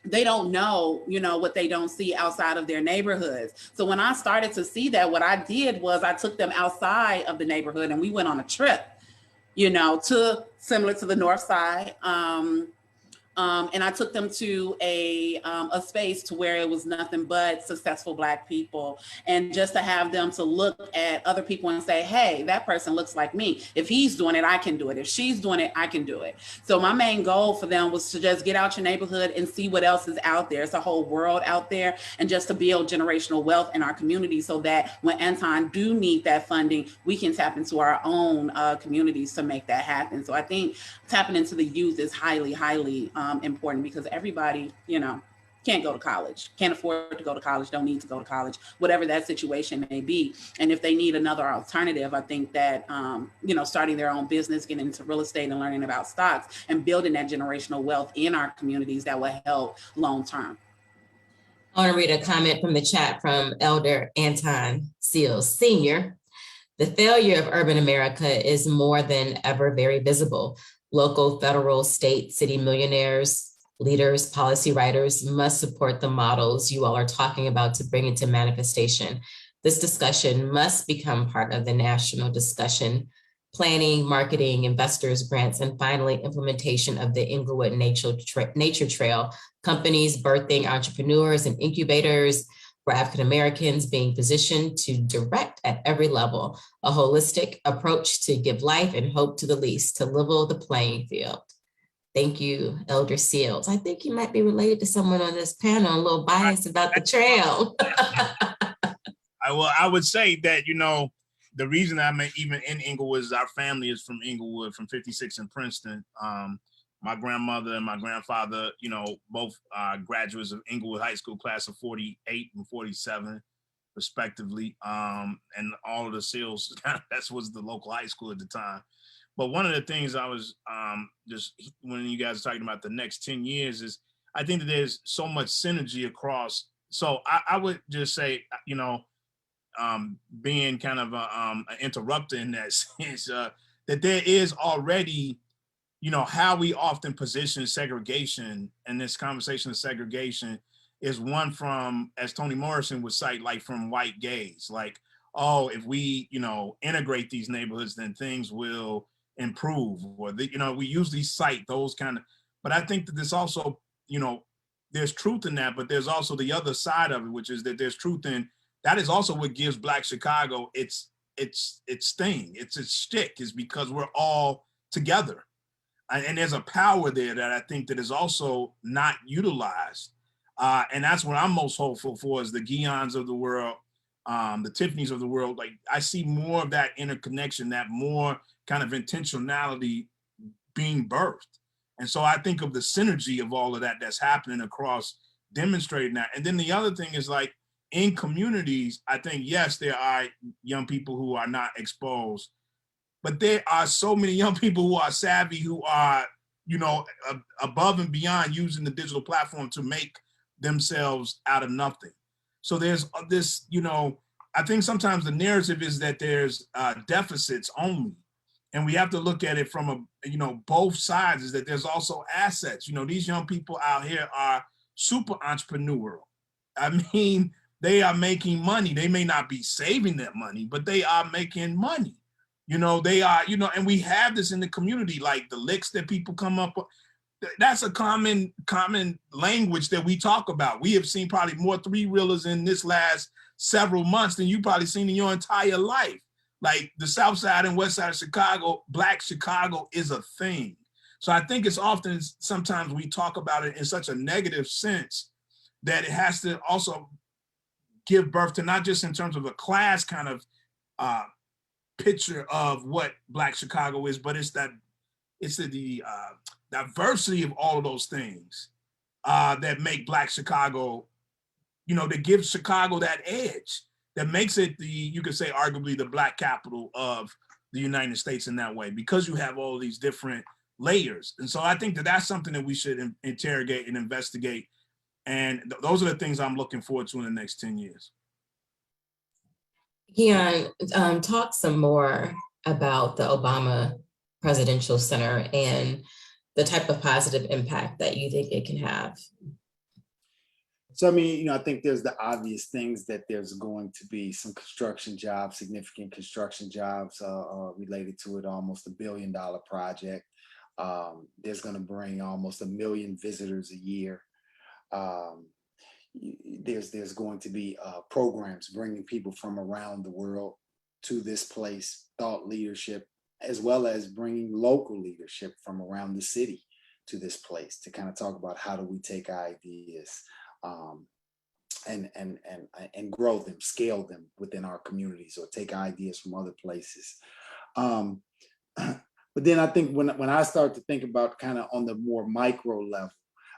they don't know, what they don't see outside of their neighborhoods. So when I started to see that, what I did was I took them outside of the neighborhood and we went on a trip, to similar to the North Side. And I took them to a space to where it was nothing but successful Black people, and just to have them to look at other people and say, hey, that person looks like me. If he's doing it, I can do it. If she's doing it, I can do it. So my main goal for them was to just get out your neighborhood and see what else is out there. It's a whole world out there, and just to build generational wealth in our community so that when Anton do need that funding, we can tap into our own communities to make that happen. So I think tapping into the youth is highly, highly important, because everybody, can't go to college, can't afford to go to college, don't need to go to college, whatever that situation may be. And if they need another alternative, I think that, starting their own business, getting into real estate and learning about stocks and building that generational wealth in our communities, that will help long term. I want to read a comment from the chat from Elder Anton Seals Sr. The failure of urban America is more than ever very visible. Local, federal, state, city millionaires, leaders, policy writers must support the models you all are talking about to bring into manifestation. This discussion must become part of the national discussion, planning, marketing, investors, grants, and finally implementation of the Englewood Nature Trail, companies birthing entrepreneurs and incubators for African Americans being positioned to direct at every level, a holistic approach to give life and hope to the least, to level the playing field. Thank you, Elder Seals. I think you might be related to someone on this panel, a little biased about the trail. I would say that, the reason I'm even in Englewood is our family is from Englewood, from 56 in Princeton. My grandmother and my grandfather, both graduates of Englewood High School class of 48 and 47, respectively. And all of the Seals, that was the local high school at the time. But one of the things I was just, when you guys are talking about the next 10 years, is I think that there's so much synergy across. So I would just say, being kind of an interrupter in that sense, that there is already, how we often position segregation, and this conversation of segregation is one from, as Toni Morrison would cite, like from white gaze, like, oh, if we, integrate these neighborhoods, then things will improve, or we usually cite those kind of, but I think that there's also, there's truth in that, but there's also the other side of it, which is that there's truth in, that is also what gives Black Chicago its thing, its shtick, is because we're all together. And there's a power there that I think that is also not utilized. And that's what I'm most hopeful for, is the Ghians of the world, the Tiffany's of the world. Like, I see more of that interconnection, that more kind of intentionality being birthed. And so I think of the synergy of all of that that's happening across, demonstrating that. And then the other thing is, like, in communities, I think, yes, there are young people who are not exposed, but there are so many young people who are savvy, who are, above and beyond using the digital platform to make themselves out of nothing. So there's this, I think sometimes the narrative is that there's deficits only. And we have to look at it from both sides, is that there's also assets. These young people out here are super entrepreneurial. I mean, they are making money. They may not be saving that money, but they are making money. They are, and we have this in the community, like the licks that people come up with. That's a common language that we talk about. We have seen probably more three-reelers in this last several months than you've probably seen in your entire life. Like the South Side and West Side of Chicago, Black Chicago is a thing. So I think it's often, sometimes we talk about it in such a negative sense that it has to also give birth to not just in terms of a class kind of picture of what Black Chicago is, but it's the diversity of all of those things that make Black Chicago, that gives Chicago that edge, that makes it you could say arguably the Black capital of the United States in that way, because you have all these different layers. And so I think that that's something that we should interrogate and investigate. And those are the things I'm looking forward to in the next 10 years. Ghian, talk some more about the Obama Presidential Center and the type of positive impact that you think it can have. So, I mean, I think there's the obvious things that there's going to be some construction jobs, significant construction jobs related to it, almost $1 billion project. There's going to bring almost 1 million visitors a year. There's going to be programs bringing people from around the world to this place, thought leadership, as well as bringing local leadership from around the city to this place to kind of talk about how do we take ideas and grow them, scale them within our communities, or take ideas from other places. But then I think when I start to think about kind of on the more micro level,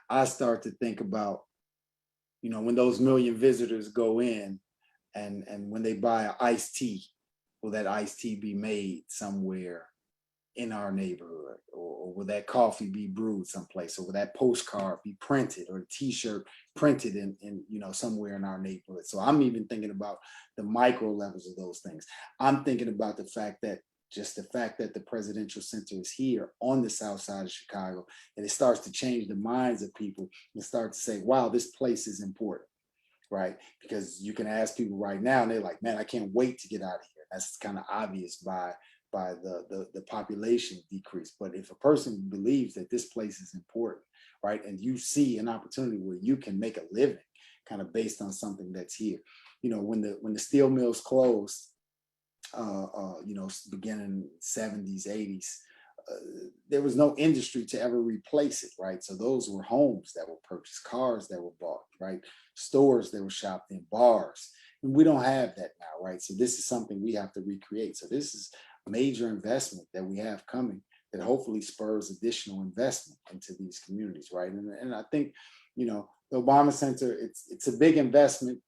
I start to think about, when those 1 million visitors go in and when they buy an iced tea, will that iced tea be made somewhere in our neighborhood, or will that coffee be brewed someplace, or will that postcard be printed, or a t-shirt printed in somewhere in our neighborhood? So I'm even thinking about the micro levels of those things. I'm thinking about the fact that the Presidential Center is here on the south side of Chicago, and it starts to change the minds of people and start to say, wow, this place is important, right? Because you can ask people right now and they're like, man, I can't wait to get out of here. That's kind of obvious by the population decrease. But if a person believes that this place is important, right, and you see an opportunity where you can make a living kind of based on something that's here, when the steel mills closed, beginning 70s, 80s, there was no industry to ever replace it, right? So those were homes that were purchased, cars that were bought, right? Stores that were shopped in, bars. And we don't have that now, right? So this is something we have to recreate. So this is a major investment that we have coming that hopefully spurs additional investment into these communities, right? And I think, the Obama Center, it's a big investment.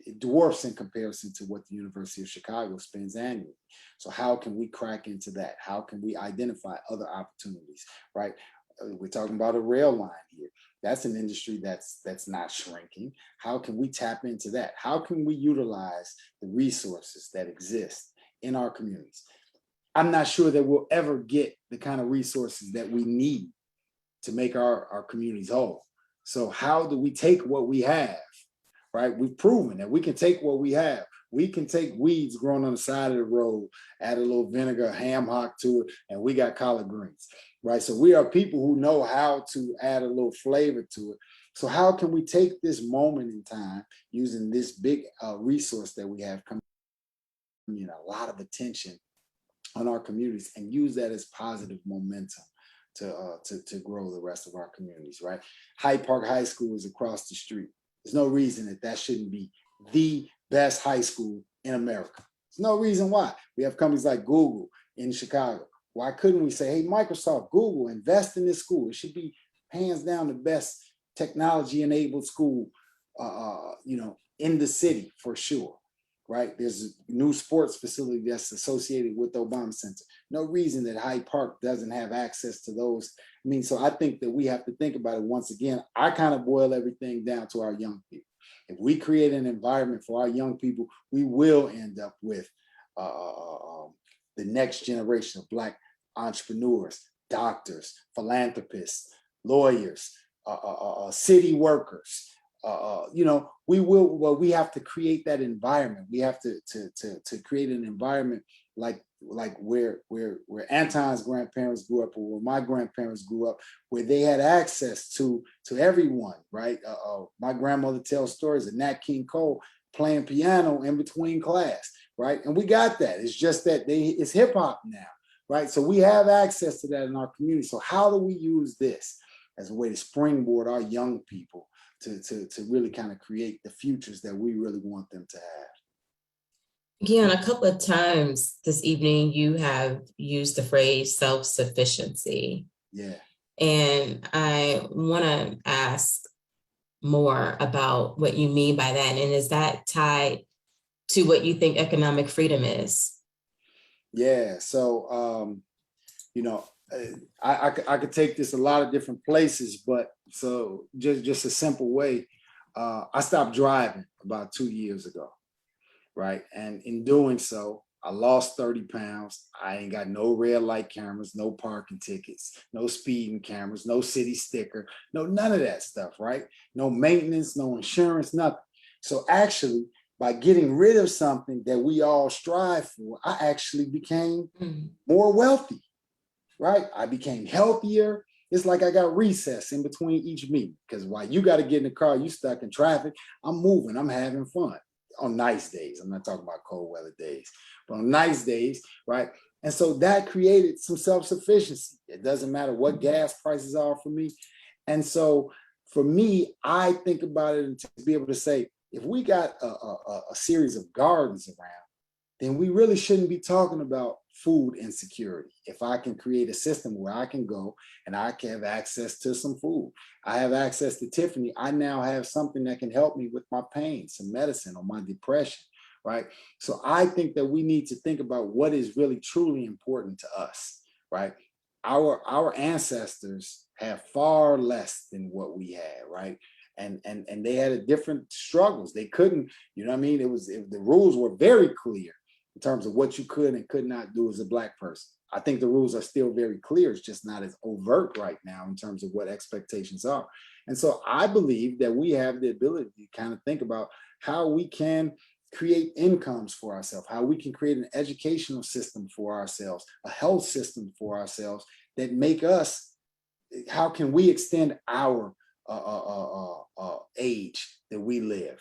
It dwarfs in comparison to what the University of Chicago spends annually. So how can we crack into that? How can we identify other opportunities, right? We're talking about a rail line here. That's an industry that's not shrinking. How can we tap into that? How can we utilize the resources that exist in our communities? I'm not sure that we'll ever get the kind of resources that we need to make our communities whole. So how do we take what we have? Right? We've proven that we can take what we have. We can take weeds growing on the side of the road, add a little vinegar, ham hock to it, and we got collard greens, right? So we are people who know how to add a little flavor to it. So how can we take this moment in time using this big resource that we have coming, a lot of attention on our communities, and use that as positive momentum to grow the rest of our communities, right? Hyde Park High School is across the street. There's no reason that shouldn't be the best high school in America. There's no reason why. We have companies like Google in Chicago. Why couldn't we say, hey, Microsoft, Google, invest in this school? It should be hands down the best technology-enabled school, in the city for sure, right? There's a new sports facility that's associated with the Obama Center. No reason that Hyde Park doesn't have access to those. So I think that we have to think about it once again. I kind of boil everything down to our young people. If we create an environment for our young people, we will end up with the next generation of Black entrepreneurs, doctors, philanthropists, lawyers, city workers. We have to create that environment. We have to create an environment like where Anton's grandparents grew up, or where my grandparents grew up, where they had access to everyone, right? My grandmother tells stories of Nat King Cole playing piano in between class, right? And we got that. It's just that it's hip hop now. right? So we have access to that in our community. So how do we use this as a way to springboard our young people to really kind of create the futures that we really want them to have? Ghian, a couple of times this evening, you have used the phrase self-sufficiency. Yeah. And I want to ask more about what you mean by that. And is that tied to what you think economic freedom is? Yeah. So, you know, I could take this a lot of different places, but so just a simple way. I stopped driving about 2 years ago, right? And in doing so, I lost 30 pounds. I ain't got no red light cameras, no parking tickets, no speeding cameras, no city sticker, no, none of that stuff, right? No maintenance, no insurance, nothing. So actually, by getting rid of something that we all strive for, I actually became more wealthy, right? I became healthier. It's like I got recess in between each meeting, because while you got to get in the car, you stuck in traffic, I'm moving, I'm having fun on nice days. I'm not talking about cold weather days, but on nice days, right? And so that created some self-sufficiency. It doesn't matter what gas prices are for me. And so for me, I think about it to be able to say, if we got a series of gardens around, then we really shouldn't be talking about food insecurity. If I can create a system where I can go and I can have access to some food, I have access to Tiffany, I now have something that can help me with my pain, some medicine or my depression, right? So I think that we need to think about what is really truly important to us, right? Our ancestors have far less than what we had, right? And they had a different struggles. They couldn't, you know what I mean? The rules were very clear in terms of what you could and could not do as a Black person. I think the rules are still very clear. It's just not as overt right now in terms of what expectations are. And so I believe that we have the ability to kind of think about how we can create incomes for ourselves, how we can create an educational system for ourselves, a health system for ourselves that make us, how can we extend our age that we live,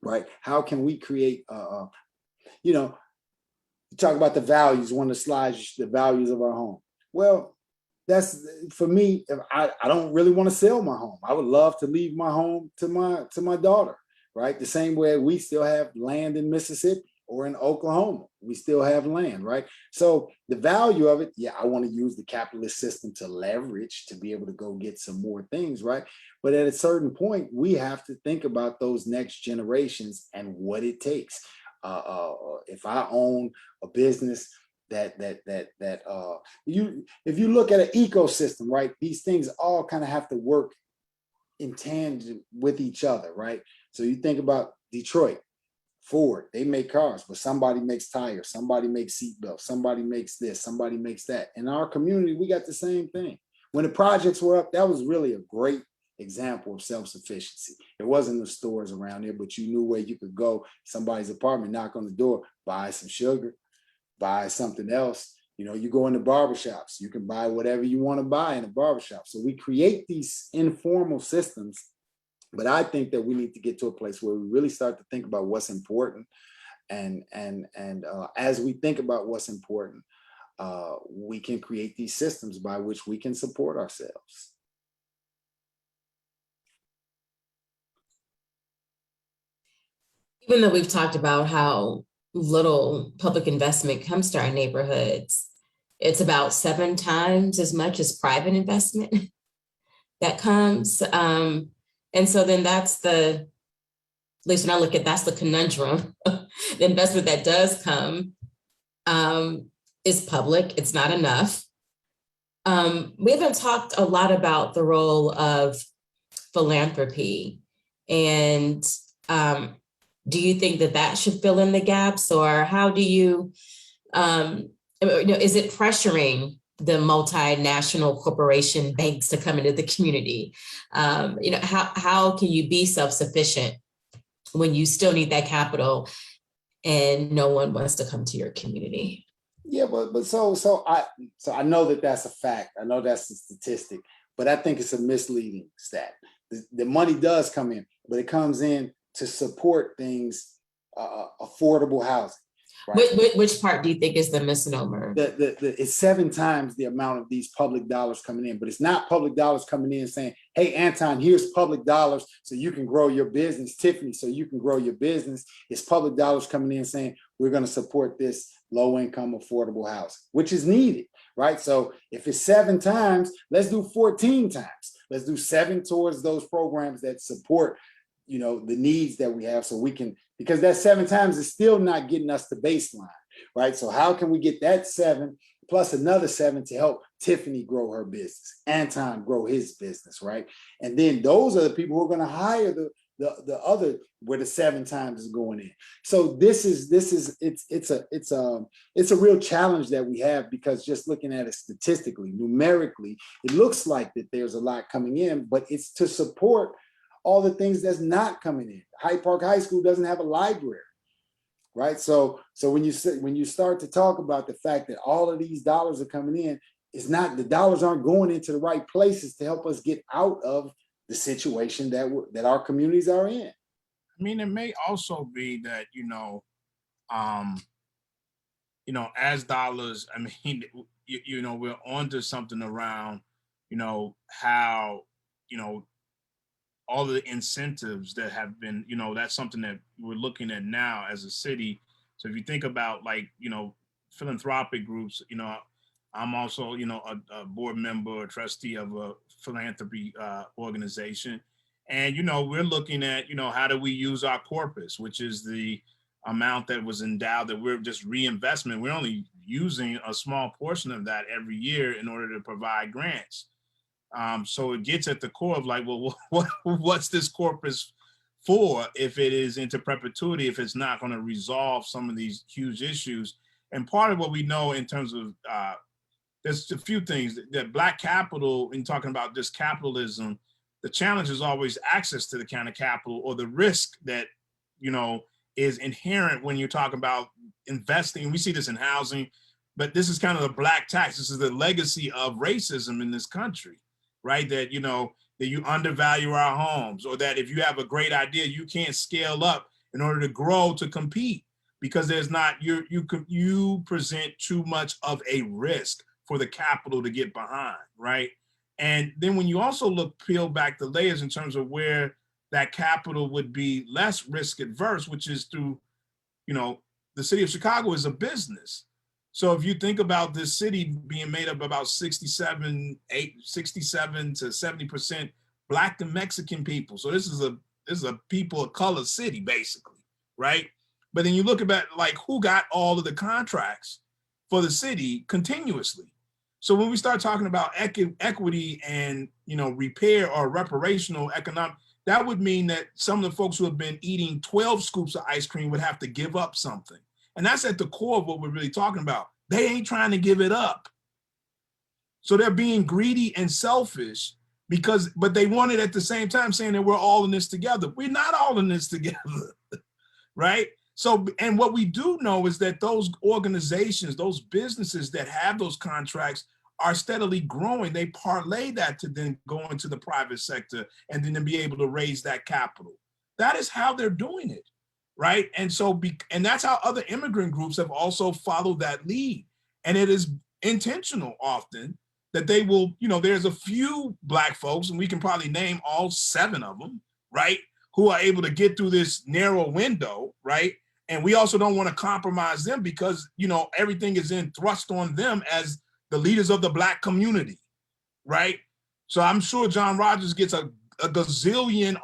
right? How can we create, you know, you talk about the values, one of the slides, the values of our home. Well, that's, for me, I don't really want to sell my home. I would love to leave my home to my daughter, right? The same way we still have land in Mississippi or in Oklahoma. We still have land, right? So the value of it, yeah, I want to use the capitalist system to leverage, to be able to go get some more things, right? But at a certain point, we have to think about those next generations and what it takes. If I own a business if you look at an ecosystem, right, these things all kind of have to work in tandem with each other, right? So you think about Detroit, Ford, they make cars, but somebody makes tires, somebody makes seatbelts, somebody makes this, somebody makes that. In our community, we got the same thing. When the projects were up, that was really a great example of self-sufficiency. It wasn't the stores around there, but you knew where you could go, somebody's apartment, knock on the door, buy some sugar, buy something else. You know, you go into barbershops, you can buy whatever you want to buy in a barbershop. So we create these informal systems, but I think that we need to get to a place where we really start to think about what's important. And as we think about what's important, we can create these systems by which we can support ourselves. Even though we've talked about how little public investment comes to our neighborhoods, it's about 7 times as much as private investment that comes. And so then that's at least when I look at, that's the conundrum. The investment that does come is public, it's not enough. We haven't talked a lot about the role of philanthropy, and do you think that should fill in the gaps, or how do you, is it pressuring the multinational corporation banks to come into the community? How can you be self-sufficient when you still need that capital and no one wants to come to your community? Yeah, but so I know that that's a fact. I know that's a statistic, but I think it's a misleading stat. The money does come in, but it comes in to support things, affordable housing. right? Which part do you think is the misnomer? It's 7 times the amount of these public dollars coming in, but it's not public dollars coming in saying, hey, Anton, here's public dollars so you can grow your business. Tiffany, so you can grow your business. It's public dollars coming in saying, we're going to support this low income affordable housing, which is needed, right? So if it's 7 times, let's do 14 times. Let's do 7 towards those programs that support, you know, the needs that we have, so we can, because that 7 times is still not getting us the baseline, right? So how can we get that 7 plus another 7 to help Tiffany grow her business, Anton grow his business, right? And then those are the people who are going to hire the other, where the 7 times is going in. So it's a real challenge that we have, because just looking at it statistically, numerically, it looks like that there's a lot coming in, but it's to support all the things that's not coming in. Hyde Park High School doesn't have a library, right? So when you start to talk about the fact that all of these dollars are coming in, it's not, the dollars aren't going into the right places to help us get out of the situation that our communities are in. I mean, it may also be that, as dollars, I mean, we're onto something around, how, all the incentives that have been, that's something that we're looking at now as a city. So if you think about, like, philanthropic groups, I'm also, a board member, a trustee of a philanthropy organization. And, we're looking at, how do we use our corpus, which is the amount that was endowed, that we're just reinvestment. We're only using a small portion of that every year in order to provide grants. So it gets at the core of, like, well, what's this corpus for if it is into perpetuity, if it's not going to resolve some of these huge issues? And part of what we know in terms of, there's a few things that Black capital, in talking about this capitalism, the challenge is always access to the kind of capital, or the risk that, is inherent when you're talking about investing. We see this in housing, but this is kind of the Black tax. This is the legacy of racism in this country, right? That, that you undervalue our homes, or that if you have a great idea, you can't scale up in order to grow, to compete, because there's not, you present too much of a risk for the capital to get behind, right? And then when you also peel back the layers in terms of where that capital would be less risk adverse, which is through, the city of Chicago is a business. So if you think about this city being made up about 67 to 70% Black and Mexican people. So this is a people of color city, basically, right? But then you look at, like, who got all of the contracts for the city continuously. So when we start talking about equity and, repair or reparational economic, that would mean that some of the folks who have been eating 12 scoops of ice cream would have to give up something. And that's at the core of what we're really talking about. They ain't trying to give it up. So they're being greedy and selfish, but they want it at the same time, saying that we're all in this together. We're not all in this together, right? So, and what we do know is that those organizations, those businesses that have those contracts are steadily growing. They parlay that to then go into the private sector and then to be able to raise that capital. That is how they're doing it, right? And so, and that's how other immigrant groups have also followed that lead. And it is intentional often that they will, there's a few Black folks, and we can probably name all 7 of them, right, who are able to get through this narrow window, right? And we also don't want to compromise them, because, everything is then thrust on them as the leaders of the Black community, right? So I'm sure John Rogers gets a gazillion,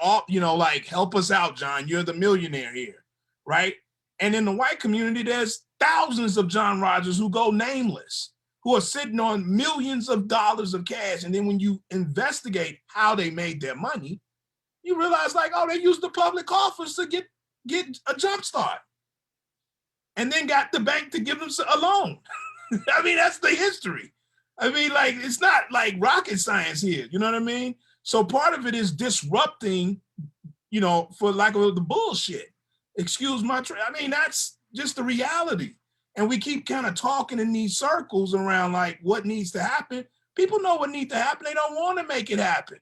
like, help us out, John, you're the millionaire here, right? And in the white community, there's thousands of John Rogers who go nameless, who are sitting on millions of dollars of cash. And then when you investigate how they made their money, you realize, like, oh, they used the public coffers to get a jump start, and then got the bank to give them a loan. I mean, that's the history. I mean, like, it's not like rocket science here. You know what I mean? So part of it is disrupting, for lack of the bullshit. Excuse my, I mean, that's just the reality. And we keep kind of talking in these circles around, like, what needs to happen. People know what needs to happen. They don't want to make it happen,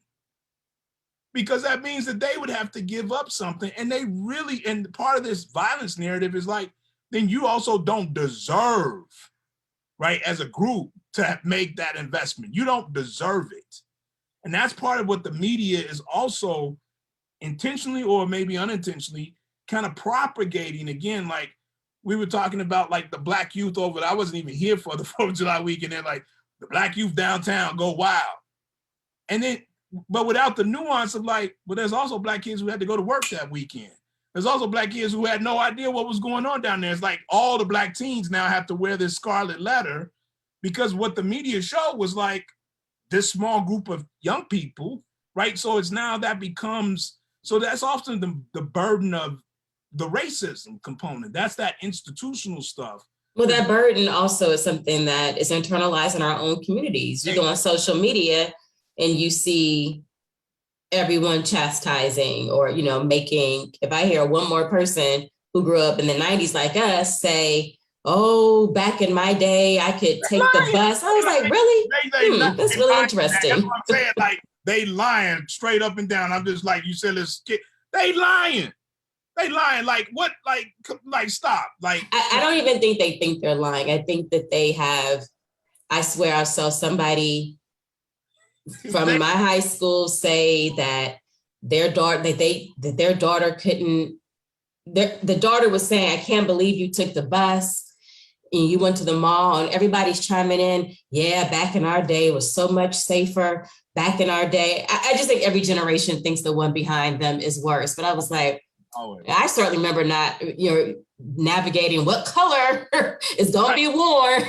because that means that they would have to give up something. And they really, and part of this violence narrative is like, then you also don't deserve, right, as a group to make that investment. You don't deserve it. And that's part of what the media is also intentionally or maybe unintentionally kind of propagating. Again, like we were talking about, like the Black youth over there. I wasn't even here for the 4th of July weekend. They're like, the Black youth downtown go wild. And then, but without the nuance of like, but there's also Black kids who had to go to work that weekend. There's also Black kids who had no idea what was going on down there. It's like all the Black teens now have to wear this scarlet letter because what the media showed was like this small group of young people, right? So it's now that becomes, so that's often the burden of the racism component. That's that institutional stuff. Well, that burden also is something that is internalized in our own communities. You go on social media and you see everyone chastising or, you know, making, if I hear one more person who grew up in the 90s like us say, oh, back in my day, I could take the bus. I was like, really? That's really interesting. That's what I'm saying. Like, they lying straight up and down. I'm just like, you said, let's get, they lying. They lying. Like, what? Like, stop. Like, I don't even think they think they're lying. I think that they have, I swear I saw somebody from my high school say that their daughter, that their daughter couldn't, the daughter was saying, I can't believe you took the bus and you went to the mall, and everybody's chiming in. Yeah, back in our day it was so much safer. Back in our day, I just think every generation thinks the one behind them is worse. But I was like, I certainly remember not, navigating what color is going to be worn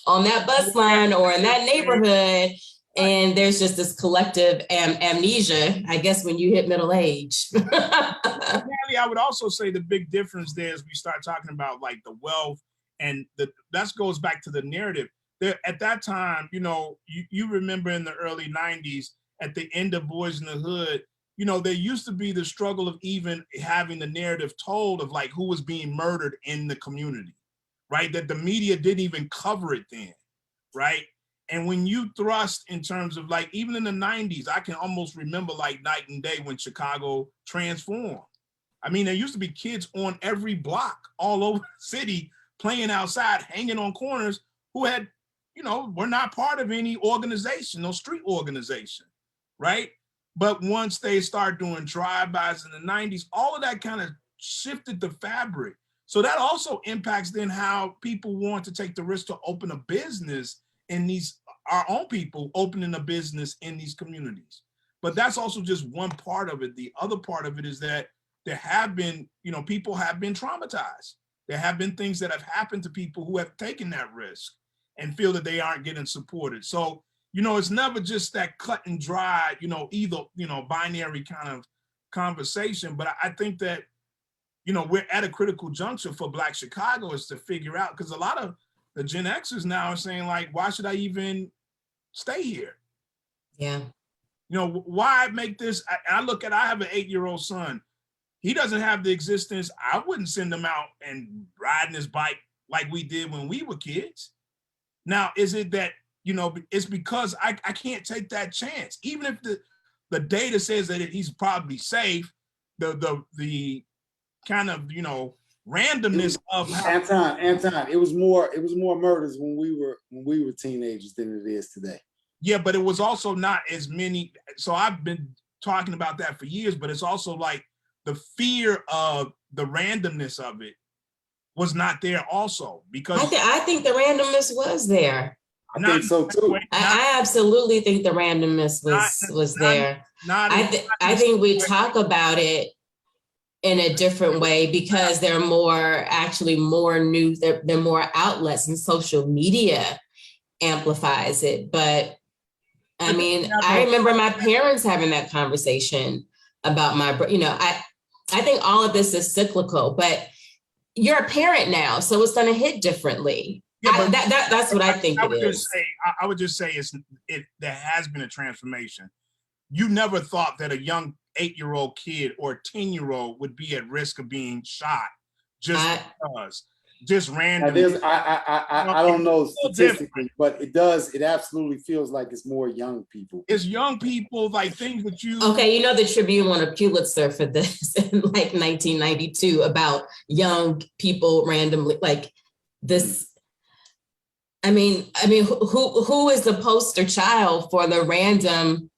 on that bus line or in that neighborhood. And there's just this collective amnesia, I guess, when you hit middle age. Natalie, I would also say the big difference there is we start talking about like the wealth and that goes back to the narrative. There, at that time, you remember in the early 90s, at the end of Boys in the Hood, there used to be the struggle of even having the narrative told of like who was being murdered in the community, right? That the media didn't even cover it then, right? And when you thrust in terms of like, even in the 90s, I can almost remember like night and day when Chicago transformed. I mean, there used to be kids on every block all over the city playing outside, hanging on corners who had, were not part of any organization, no street organization, right? But once they start doing drive-bys in the 90s, all of that kind of shifted the fabric. So that also impacts then how people want to take the risk to open a business in these, our own people opening a business in these communities. But that's also just one part of it. The other part of it is that there have been, people have been traumatized. There have been things that have happened to people who have taken that risk and feel that they aren't getting supported. So, it's never just that cut and dry, either, binary kind of conversation. But I think that, we're at a critical juncture for Black Chicago is to figure out, because a lot of the Gen Xers now are saying like, why should I even stay here? Yeah. Why make this? I have an 8-year-old son. He doesn't have the existence. I wouldn't send him out and riding his bike like we did when we were kids. Now, is it that, it's because I can't take that chance. Even if the data says that he's probably safe, the kind of, randomness of how Anton, it was more murders when we were teenagers than it is today. Yeah, but it was also not as many. So I've been talking about that for years, but it's also like the fear of the randomness of it was not there also, because I think the randomness was there. I think so too. I absolutely think the randomness was there. I think we talk about it in a different way because there are more news, there are more outlets, and social media amplifies it. But I mean, I remember my parents having that conversation about I think all of this is cyclical, but you're a parent now, so it's going to hit differently. Yeah, that's what I think it is. I would just say there has been a transformation. You never thought that a young 8-year-old kid or 10-year-old would be at risk of being shot just because. just Now, randomly. I don't know It's a little statistically, but it absolutely feels like it's more young people. It's young people, like things that you. Okay, you know the Tribune won a Pulitzer for this in like 1992 about young people randomly like this. I mean, who is the poster child for the random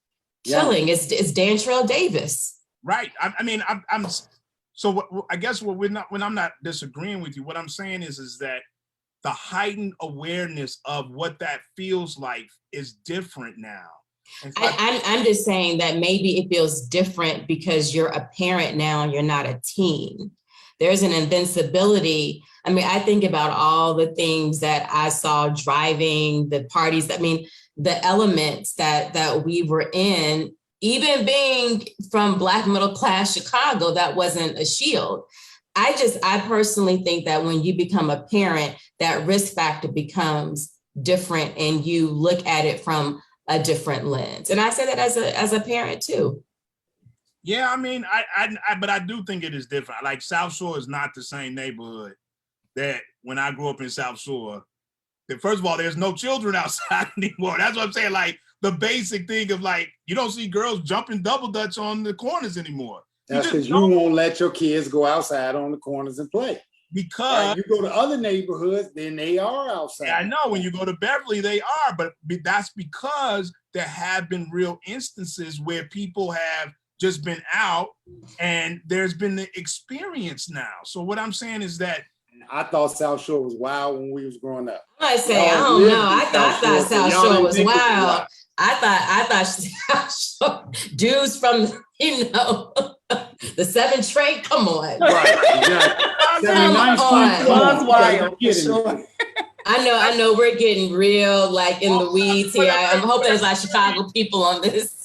killing? It's Dantrell Davis. Right. I'm so what, I guess when I'm not disagreeing with you, what I'm saying is that the heightened awareness of what that feels like is different now. And so I'm just saying that maybe it feels different because you're a parent now and you're not a teen. There's an invincibility. I mean, I think about all the things that I saw driving, the parties, I mean, the elements that we were in, even being from Black middle class Chicago, that wasn't a shield. I personally think that when you become a parent, that risk factor becomes different and you look at it from a different lens. And I say that as a parent too. Yeah, but I do think it is different. Like South Shore is not the same neighborhood that when I grew up in South Shore. That first of all, there's no children outside anymore. That's what I'm saying. Like the basic thing of like, you don't see girls jumping double dutch on the corners anymore. That's because you won't let your kids go outside on the corners and play. Because you go to other neighborhoods, then they are outside. Yeah, I know. When you go to Beverly, they are, but that's because there have been real instances where people have just been out and there's been the experience now. So what I'm saying is that I thought South Shore was wild when we was growing up. I say, I don't know. I thought South Shore was wild. I thought South Shore dudes from, the 7th Trade. Come on. Right. Was wild. Sure. I know we're getting real like in the weeds here. I'm hoping there's like Chicago people on this.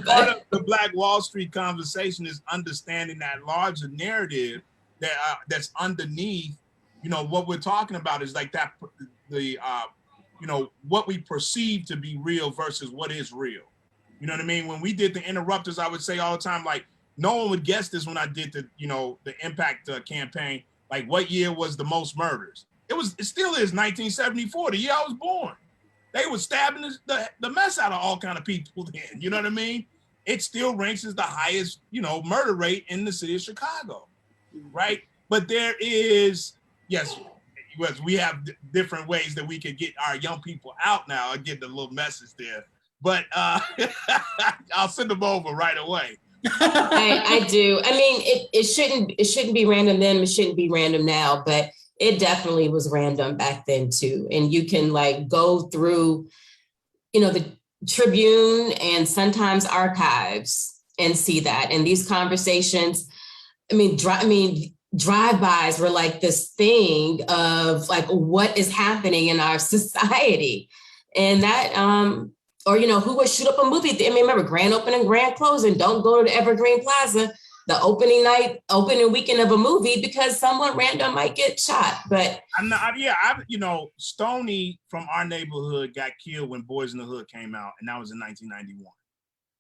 Part of the Black Wall Street conversation is understanding that larger narrative that's underneath, what we're talking about is like that, what we perceive to be real versus what is real. You know what I mean? When we did the interrupters, I would say all the time, like, no one would guess this when I did the impact campaign. Like, what year was the most murders? It still is 1974, the year I was born. They were stabbing the mess out of all kind of people then. You know what I mean? It still ranks as the highest, murder rate in the city of Chicago, right? But there is, yes, we have different ways that we could get our young people out now. I get the little message there, but I'll send them over right away. I do. I mean, it shouldn't be random then. It shouldn't be random now, but it definitely was random back then too. And you can like go through, the Tribune and sometimes archives and see that. And these conversations, drive-bys were like this thing of like what is happening in our society, and that who would shoot up a movie theater. Remember grand opening, grand closing. Don't go to the Evergreen Plaza the opening weekend of a movie because someone random might get shot. But Stoney from our neighborhood got killed when Boys in the Hood came out, and that was in 1991.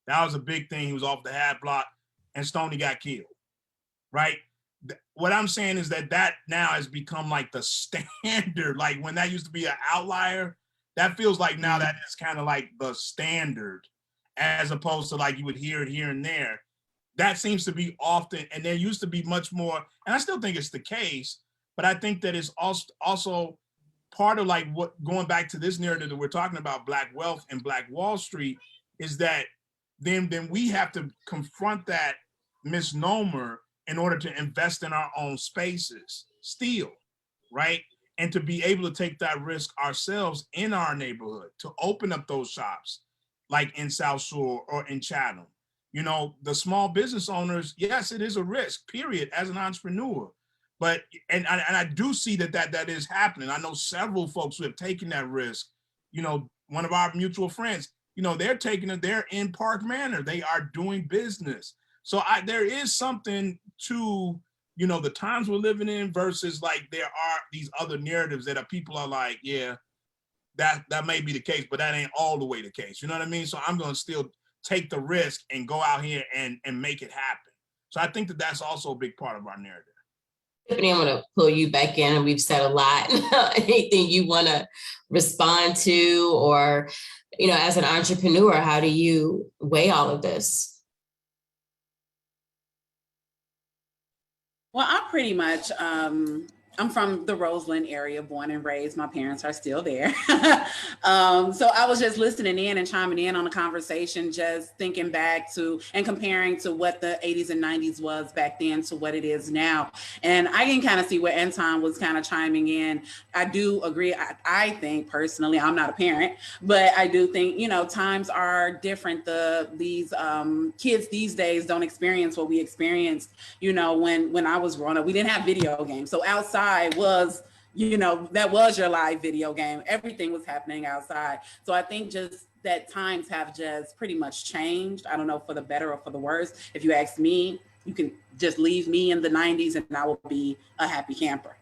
That was a big thing. He was off the Hat Block, and Stoney got killed. Right. What I'm saying is that now has become like the standard. Like when that used to be an outlier, that feels like now that is kind of like the standard, as opposed to like you would hear it here and there. That seems to be often, and there used to be much more, and I still think it's the case, but I think that it's also part of like what, going back to this narrative that we're talking about, Black wealth and Black Wall Street, is that then we have to confront that misnomer in order to invest in our own spaces still, right? And to be able to take that risk ourselves in our neighborhood, to open up those shops, like in South Shore or in Chatham. The small business owners, yes, it is a risk, period, as an entrepreneur. But, and I do see that is happening. I know several folks who have taken that risk. One of our mutual friends, they're taking it, they're in Park Manor, they are doing business. So there is something to, the times we're living in versus like there are these other narratives that people are like, yeah, that may be the case, but that ain't all the way the case. You know what I mean? So I'm going to still take the risk and go out here and make it happen. So I think that that's also a big part of our narrative. Tiffany, I'm going to pull you back in, and we've said a lot. Anything you want to respond to, or, you know, as an entrepreneur, how do you weigh all of this? Well, I pretty much, I'm from the Roseland area, born and raised. My parents are still there. So I was just listening in and chiming in on the conversation, just thinking back to and comparing to what the 80s and 90s was back then to what it is now. And I can kind of see where Anton was kind of chiming in. I do agree. I think personally, I'm not a parent, but I do think, you know, times are different. These kids these days don't experience what we experienced, you know, when I was growing up. We didn't have video games. So outside was, you know, that was your live video game. Everything was happening outside. So I think just that times have just pretty much changed. I don't know for the better or for the worse. If you ask me, you can just leave me in the 90s and I will be a happy camper.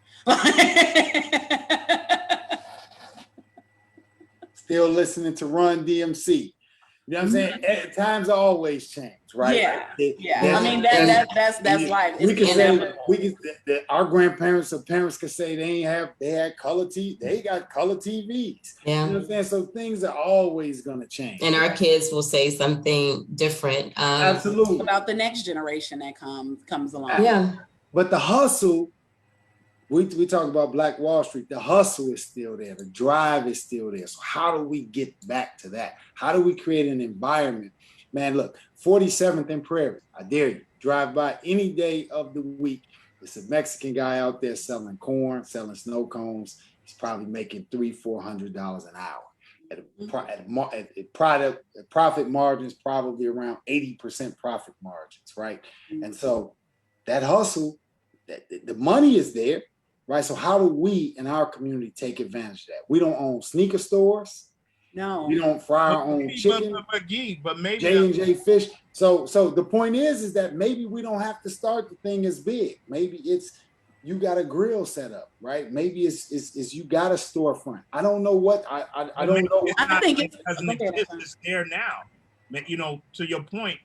Still listening to Run DMC. You know what I'm saying? Times always change, right? Yeah. I mean, that's life. We can say our grandparents or parents could say they had color TV. They got color TVs. Yeah. You know what I'm saying? So things are always gonna change. And our kids will say something different. Absolutely. About the next generation that comes along. Yeah. But the hustle, we talk about Black Wall Street, the hustle is still there. The drive is still there. So how do we get back to that? How do we create an environment? Man, look, 47th and Prairie, I dare you, drive by any day of the week. There's a Mexican guy out there selling corn, selling snow cones. He's probably making $300-400 an hour. At profit margins, probably around 80% profit margins, right? Mm-hmm. And so that hustle, the money is there. Right. So how do we in our community take advantage of that? We don't own sneaker stores. No. We don't fry our own chicken. But maybe J&J fish. So the point is that maybe we don't have to start the thing as big. Maybe it's you got a grill set up, right? Maybe it's you got a storefront. I don't know what I don't know. I think it doesn't exist. It's there now. You know, to your point,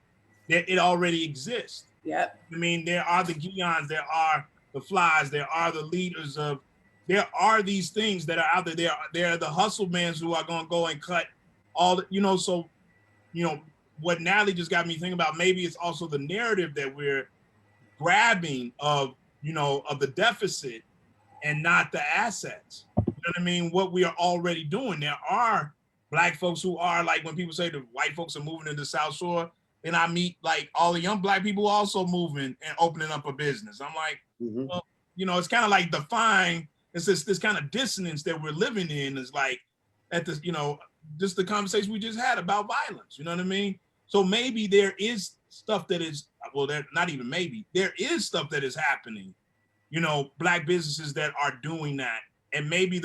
that it already exists. Yep. I mean, there are the Ghians, there are the Flies, there are the leaders of, there are these things that are out there. There are the hustle mans who are going to go and cut all the, you know, so, you know, what Natalie just got me thinking about, maybe it's also the narrative that we're grabbing of, you know, of the deficit and not the assets. You know what I mean? What we are already doing. There are Black folks who are like, when people say the white folks are moving into the South Shore, then I meet like all the young Black people also moving and opening up a business. I'm like, well, you know, it's kind of like defying, it's this kind of dissonance that we're living in is like at this, you know, just the conversation we just had about violence, you know what I mean? So maybe there is stuff that is, well, not even maybe, there is stuff that is happening, you know, Black businesses that are doing that. And maybe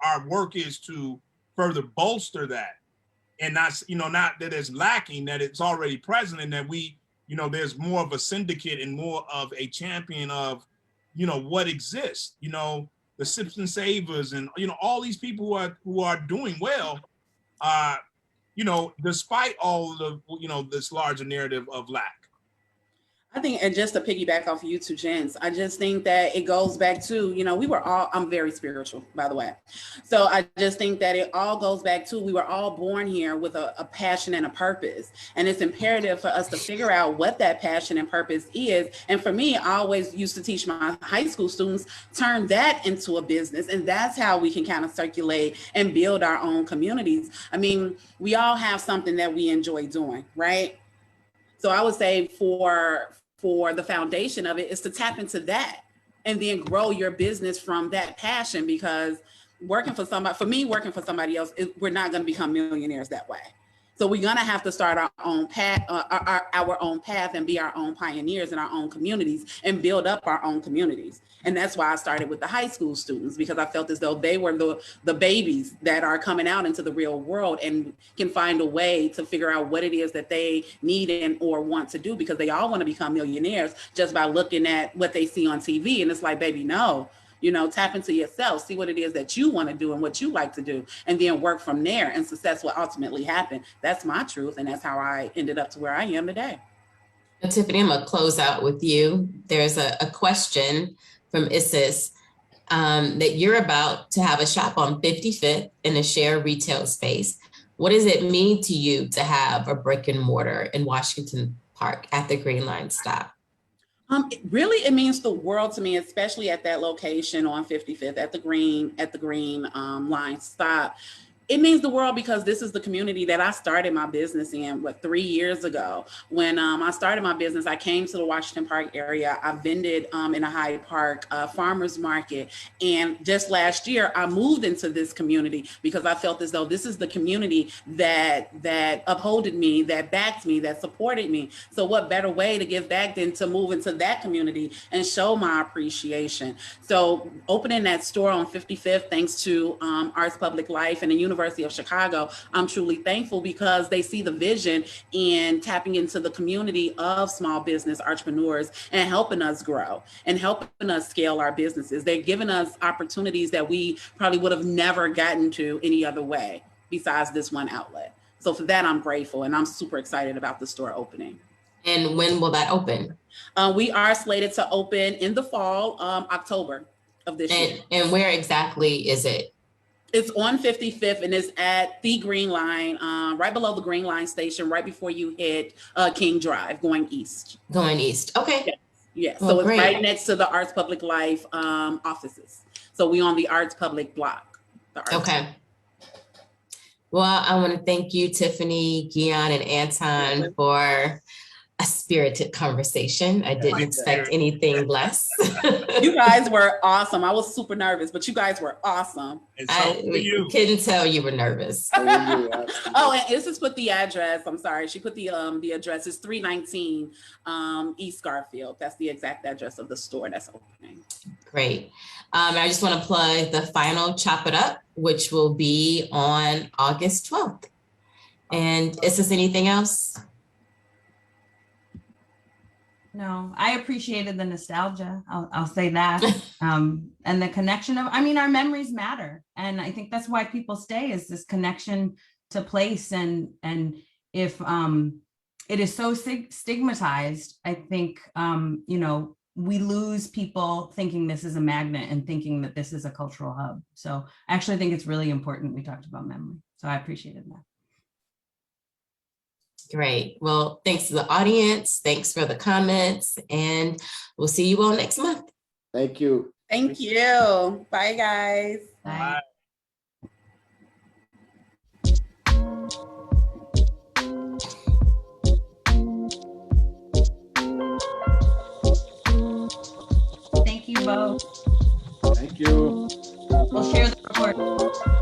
our work is to further bolster that and not, you know, not that it's lacking, that it's already present and that we, you know, there's more of a syndicate and more of a champion of, you know, what exists, you know, the Sips and Savers and, you know, all these people who are doing well, you know, despite all the, you know, this larger narrative of lack. I think, and just to piggyback off of you two gents, I just think that it goes back to, you know, I'm very spiritual, by the way. So I just think that it all goes back to, we were all born here with a passion and a purpose. And it's imperative for us to figure out what that passion and purpose is. And for me, I always used to teach my high school students, turn that into a business. And that's how we can kind of circulate and build our own communities. I mean, we all have something that we enjoy doing, right? So I would say for the foundation of it is to tap into that and then grow your business from that passion, because working for somebody else, we're not going to become millionaires that way. So we're going to have to start our own path, our own path, and be our own pioneers in our own communities and build up our own communities. And that's why I started with the high school students, because I felt as though they were the babies that are coming out into the real world and can find a way to figure out what it is that they need or want to do, because they all want to become millionaires just by looking at what they see on TV. And it's like, baby, no. You know, tap into yourself, see what it is that you want to do and what you like to do, and then work from there, and success will ultimately happen. That's my truth, and that's how I ended up to where I am today. Tiffany, I'm going to close out with you. There's a question from Isis that you're about to have a shop on 55th in a shared retail space. What does it mean to you to have a brick and mortar in Washington Park at the Green Line stop? It means the world to me, especially at that location on 55th at the Green Line stop. It means the world because this is the community that I started my business in, 3 years ago. When I started my business, I came to the Washington Park area. I vended in a Hyde Park farmer's market. And just last year, I moved into this community because I felt as though this is the community that upholded me, that backed me, that supported me. So what better way to give back than to move into that community and show my appreciation. So opening that store on 55th, thanks to Arts Public Life and the University of Chicago, I'm truly thankful because they see the vision in tapping into the community of small business entrepreneurs and helping us grow and helping us scale our businesses. They're giving us opportunities that we probably would have never gotten to any other way besides this one outlet. So for that, I'm grateful and I'm super excited about the store opening. And when will that open? We are slated to open in the fall, October of this year. And where exactly is it? It's on 55th and it's at the Green Line, right below the Green Line station, right before you hit King Drive, going east. Going east, okay. Yes, yes. Well, So it's great. right next to the Arts Public Life offices. So we on the Arts Public block. Okay. Well, I want to thank you, Tiffany, Ghian, and Anton for a spirited conversation. I didn't expect anything less. You guys were awesome. I was super nervous, but you guys were awesome. And so were you. Couldn't tell you were nervous. Oh, and Isis put the address. I'm sorry. She put the address. It's 319 East Garfield. That's the exact address of the store that's opening. Great. I just want to plug the final Chop It Up, which will be on August 12th. And is this anything else? No, I appreciated the nostalgia. I'll say that. And the connection of, our memories matter. And I think that's why people stay, is this connection to place. And if it is so stigmatized, I think, we lose people thinking this is a magnet and thinking that this is a cultural hub. So I actually think it's really important we talked about memory. So I appreciated that. Great. Well, thanks to the audience. Thanks for the comments. And we'll see you all next month. Thank you. Thank you. Bye, guys. Bye. Thank you both. Thank you. We'll share the report.